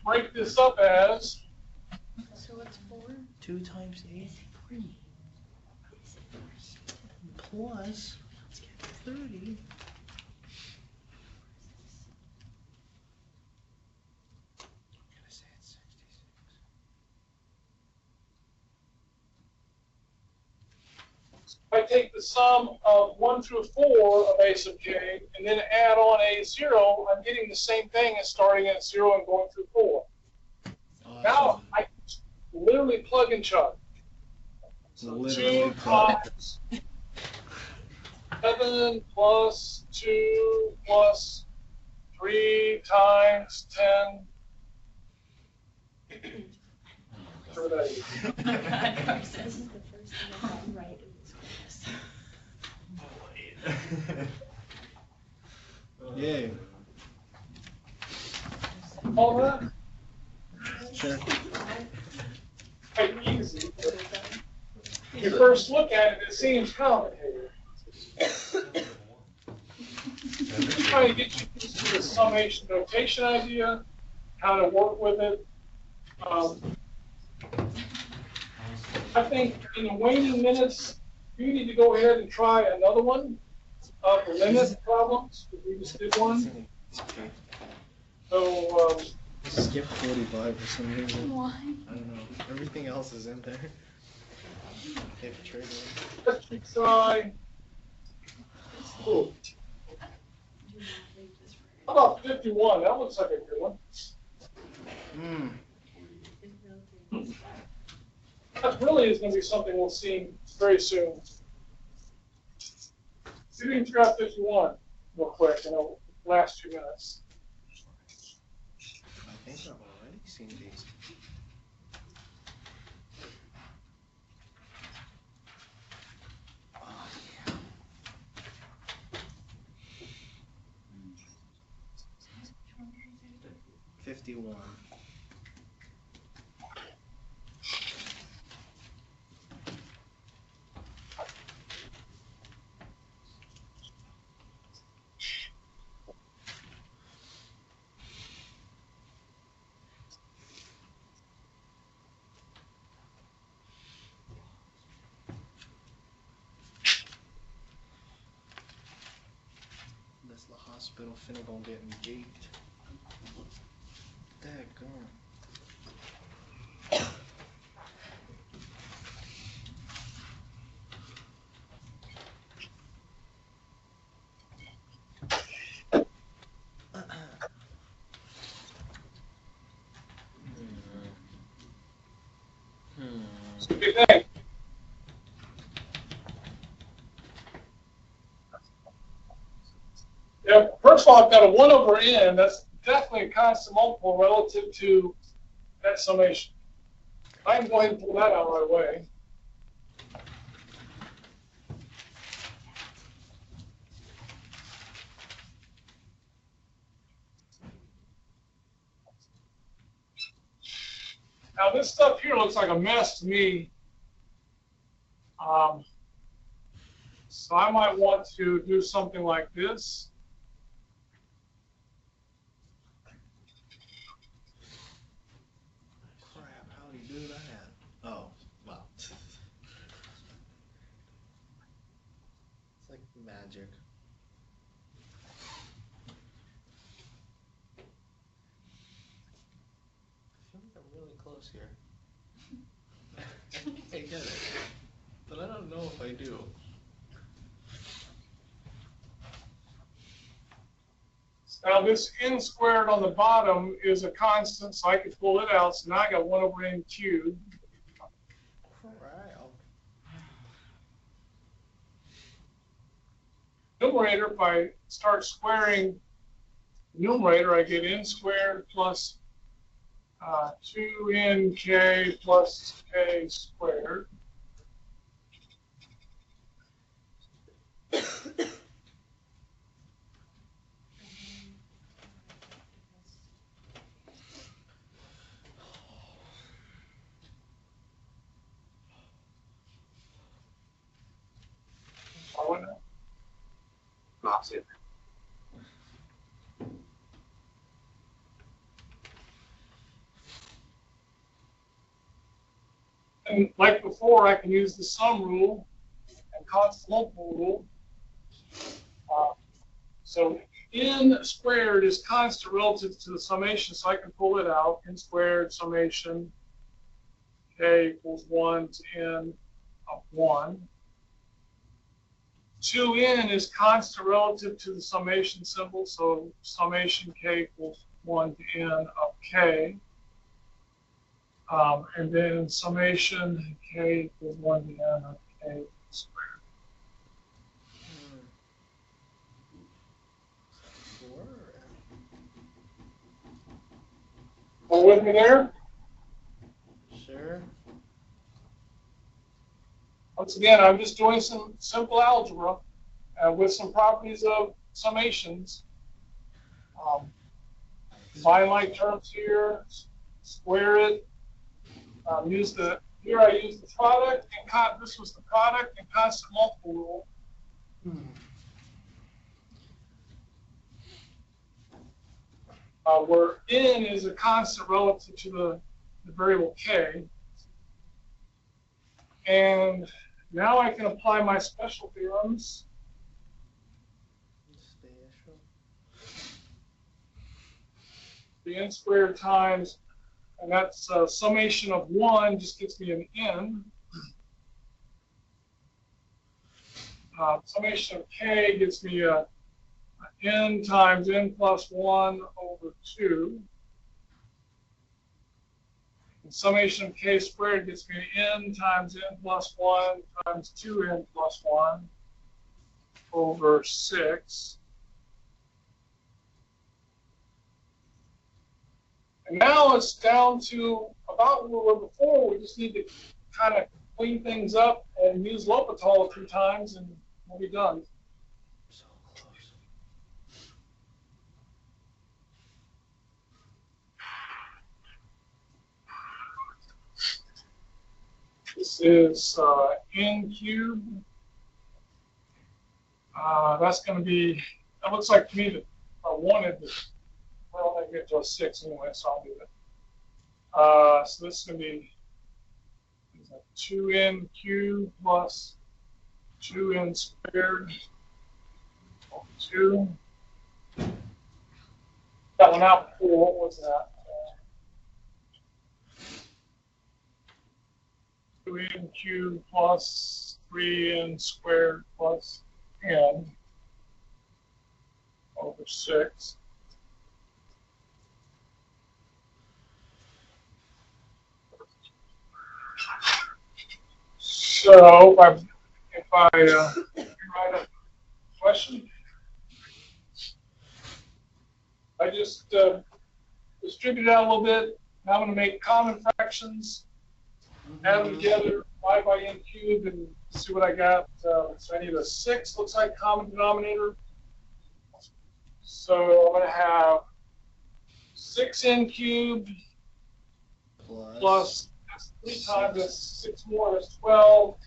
break this up as So it's 4? 2 times 8 plus 30. I take the sum of 1 through 4 of a sub k and then add on a 0, I'm getting the same thing as starting at 0 and going through 4. Awesome. Now I can literally plug and chug. Literally 2 times 7 plus 2 plus 3 times 10. Sure that is. This is the first thing I've gotten right in this class. Yay. All that? Sure. Quite easy. When you first look at it, it seems complicated. Just trying to get you used to the summation notation idea, how to work with it. I think in the waning minutes, you need to go ahead and try another one of the limit problems, because we just did one. So, I skipped 45 for some reason. Why? I don't know. Everything else is in there. Hit trigger. let's try. Ooh, how about 51? That looks like a good one. Hmm. That really is going to be something we'll see very soon. See if we can figure out 51 real quick in the last 2 minutes. I think I've already seen these. Oh, yeah. 51. That's the hospital finna gonna get engaged. Daggone. So what do you think? Yeah, first of all, I've got a 1 over n. That's definitely a constant multiple relative to that summation. I can go ahead and pull that out right away. Now this stuff here looks like a mess to me. So I might want to do something like this. Crap, how do you do that? Oh, well. It's like magic. I feel like I'm really close here. I think I get it, but I don't know if I do. Now this n squared on the bottom is a constant, so I can pull it out. So now I got 1 over n cubed. Crap. Numerator, if I start squaring the numerator, I get n squared plus 2nk plus k squared. Opposite. And like before, I can use the sum rule and constant multiple rule. So n squared is constant relative to the summation, so I can pull it out. N squared summation k equals 1 to n of 1. 2n is constant relative to the summation symbol, so summation k equals 1 to n of k. And then summation k equals 1 to n of k squared. Are you with me there? Sure. Once again, I'm just doing some simple algebra with some properties of summations. Find like terms here, square it. Here I use the product, and this was the product and constant multiple rule. Where n is a constant relative to the variable k. And now I can apply my special theorems. Special. The n squared times, and that's summation of 1 just gives me an n. Summation of k gives me a n times n plus 1 over 2. And summation of k squared gets me n times n plus 1 times 2n plus 1 over 6. And now it's down to about where we were before. We just need to kind of clean things up and use L'Hopital a few times, and we'll be done. So close. This is n cubed. That's going to be, that looks like to me that I wanted this. Well, I get to a 6 anyway, so I'll do it. So this is going to be 2n cubed plus 2n squared over 2. That one out before, what was that? 2n cubed plus 3n squared plus n over 6. So if I write a question, I just distribute it out a little bit. Now I'm going to make common fractions, add them together, divide by n cubed, and see what I got. So I need a 6, looks like common denominator. So I'm going to have 6n cubed plus 3 times, that's 6 more, that's 12,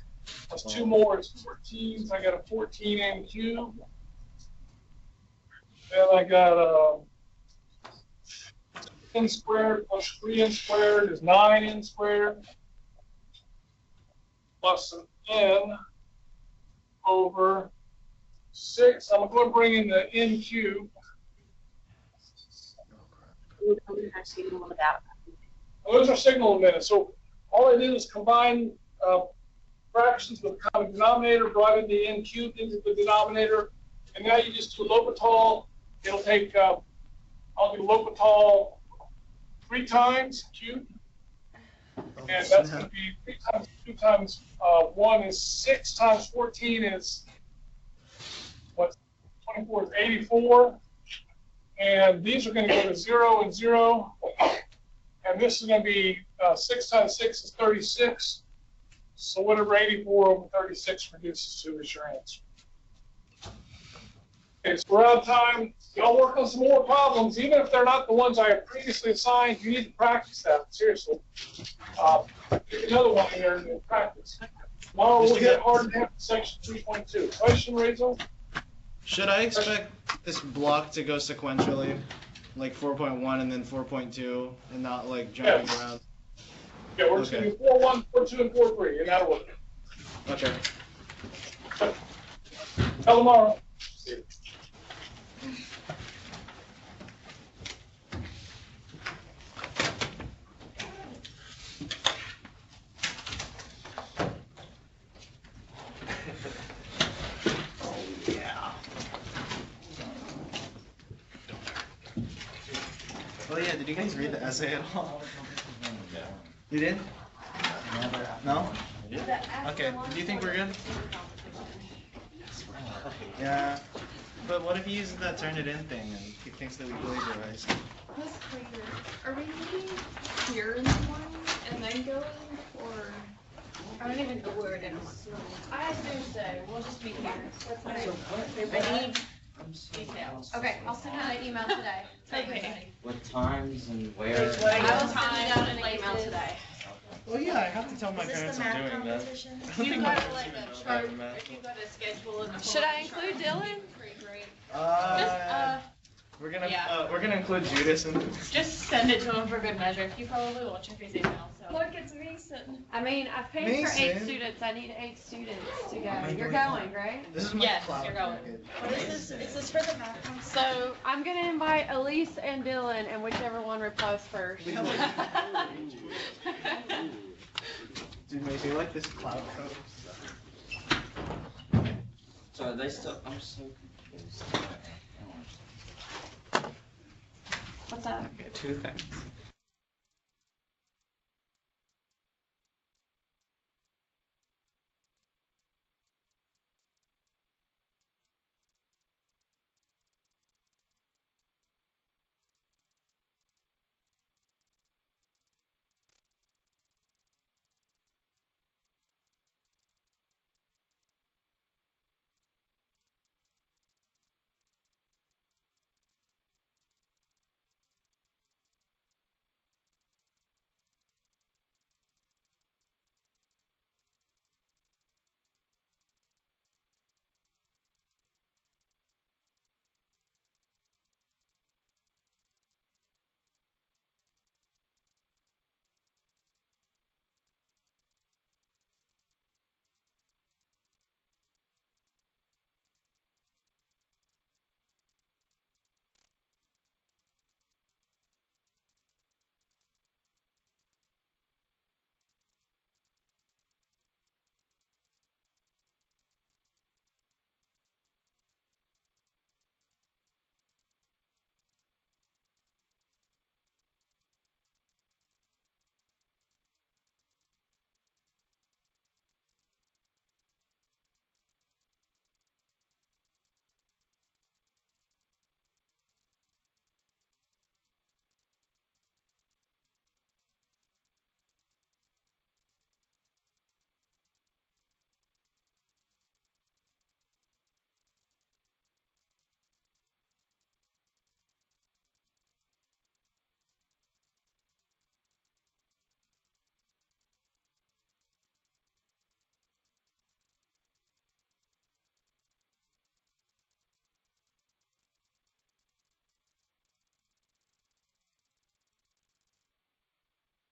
plus 2 more is 14, so I got a 14n cubed. Then I got n squared plus 3n squared is 9n squared plus an n over 6. I'm going to go and bring in the n cubed. Those are signal in minutes. So all I did is combine fractions with common denominator, brought in the n cubed into the denominator, and now you just do L'Hopital. It'll take, I'll do L'Hopital 3 times cubed, and that's going to be 3 times 2 times 1 is 6 times 14 is, what, 24 is 84, and these are going to go to 0 and 0. And this is going to be 6 times 6 is 36. So whatever 84 over 36 reduces to is your answer. Okay, so we're out of time. Y'all work on some more problems, even if they're not the ones I have previously assigned. You need to practice that, seriously. Pick another one here and practice. Tomorrow we'll hit hard and heavy section 3.2. Question, Rachel? Should I expect this block to go sequentially? Like 4.1 and then 4.2, and not like jumping around? Yeah, we're just going to do 4.1, 4.2, and 4.3 in that order. Okay. Till tomorrow. See you. Oh yeah, did you guys read the essay at all? You did? No? Okay, do you think we're good? Yeah. But what if he uses that Turnitin thing and he thinks that we plagiarized? That's crazy. Are we meeting here in the morning and then going, or? I don't even know where it is. I assume so. We'll just be here. I need details. Okay, I'll send out an email today. Okay. What times and where? I will send out an email today. Well, yeah, I have to tell my parents I'm doing that. You've got to like a chart, if you've got a schedule in the. Should I include Dylan? We're gonna include Judas in this. Just send it to him for good measure. He probably won't check his email, so. Look, it's Mason. I mean, I've paid for 8 students. I need 8 students to go. You're going, right? This is my Yes, cloud you're going. package. What is this? Is this for the math? So I'm gonna invite Elise and Dylan, and whichever one replies first. Dude, maybe like this cloud coat. So are they still? I'm so confused. What's that? Okay, 2 things.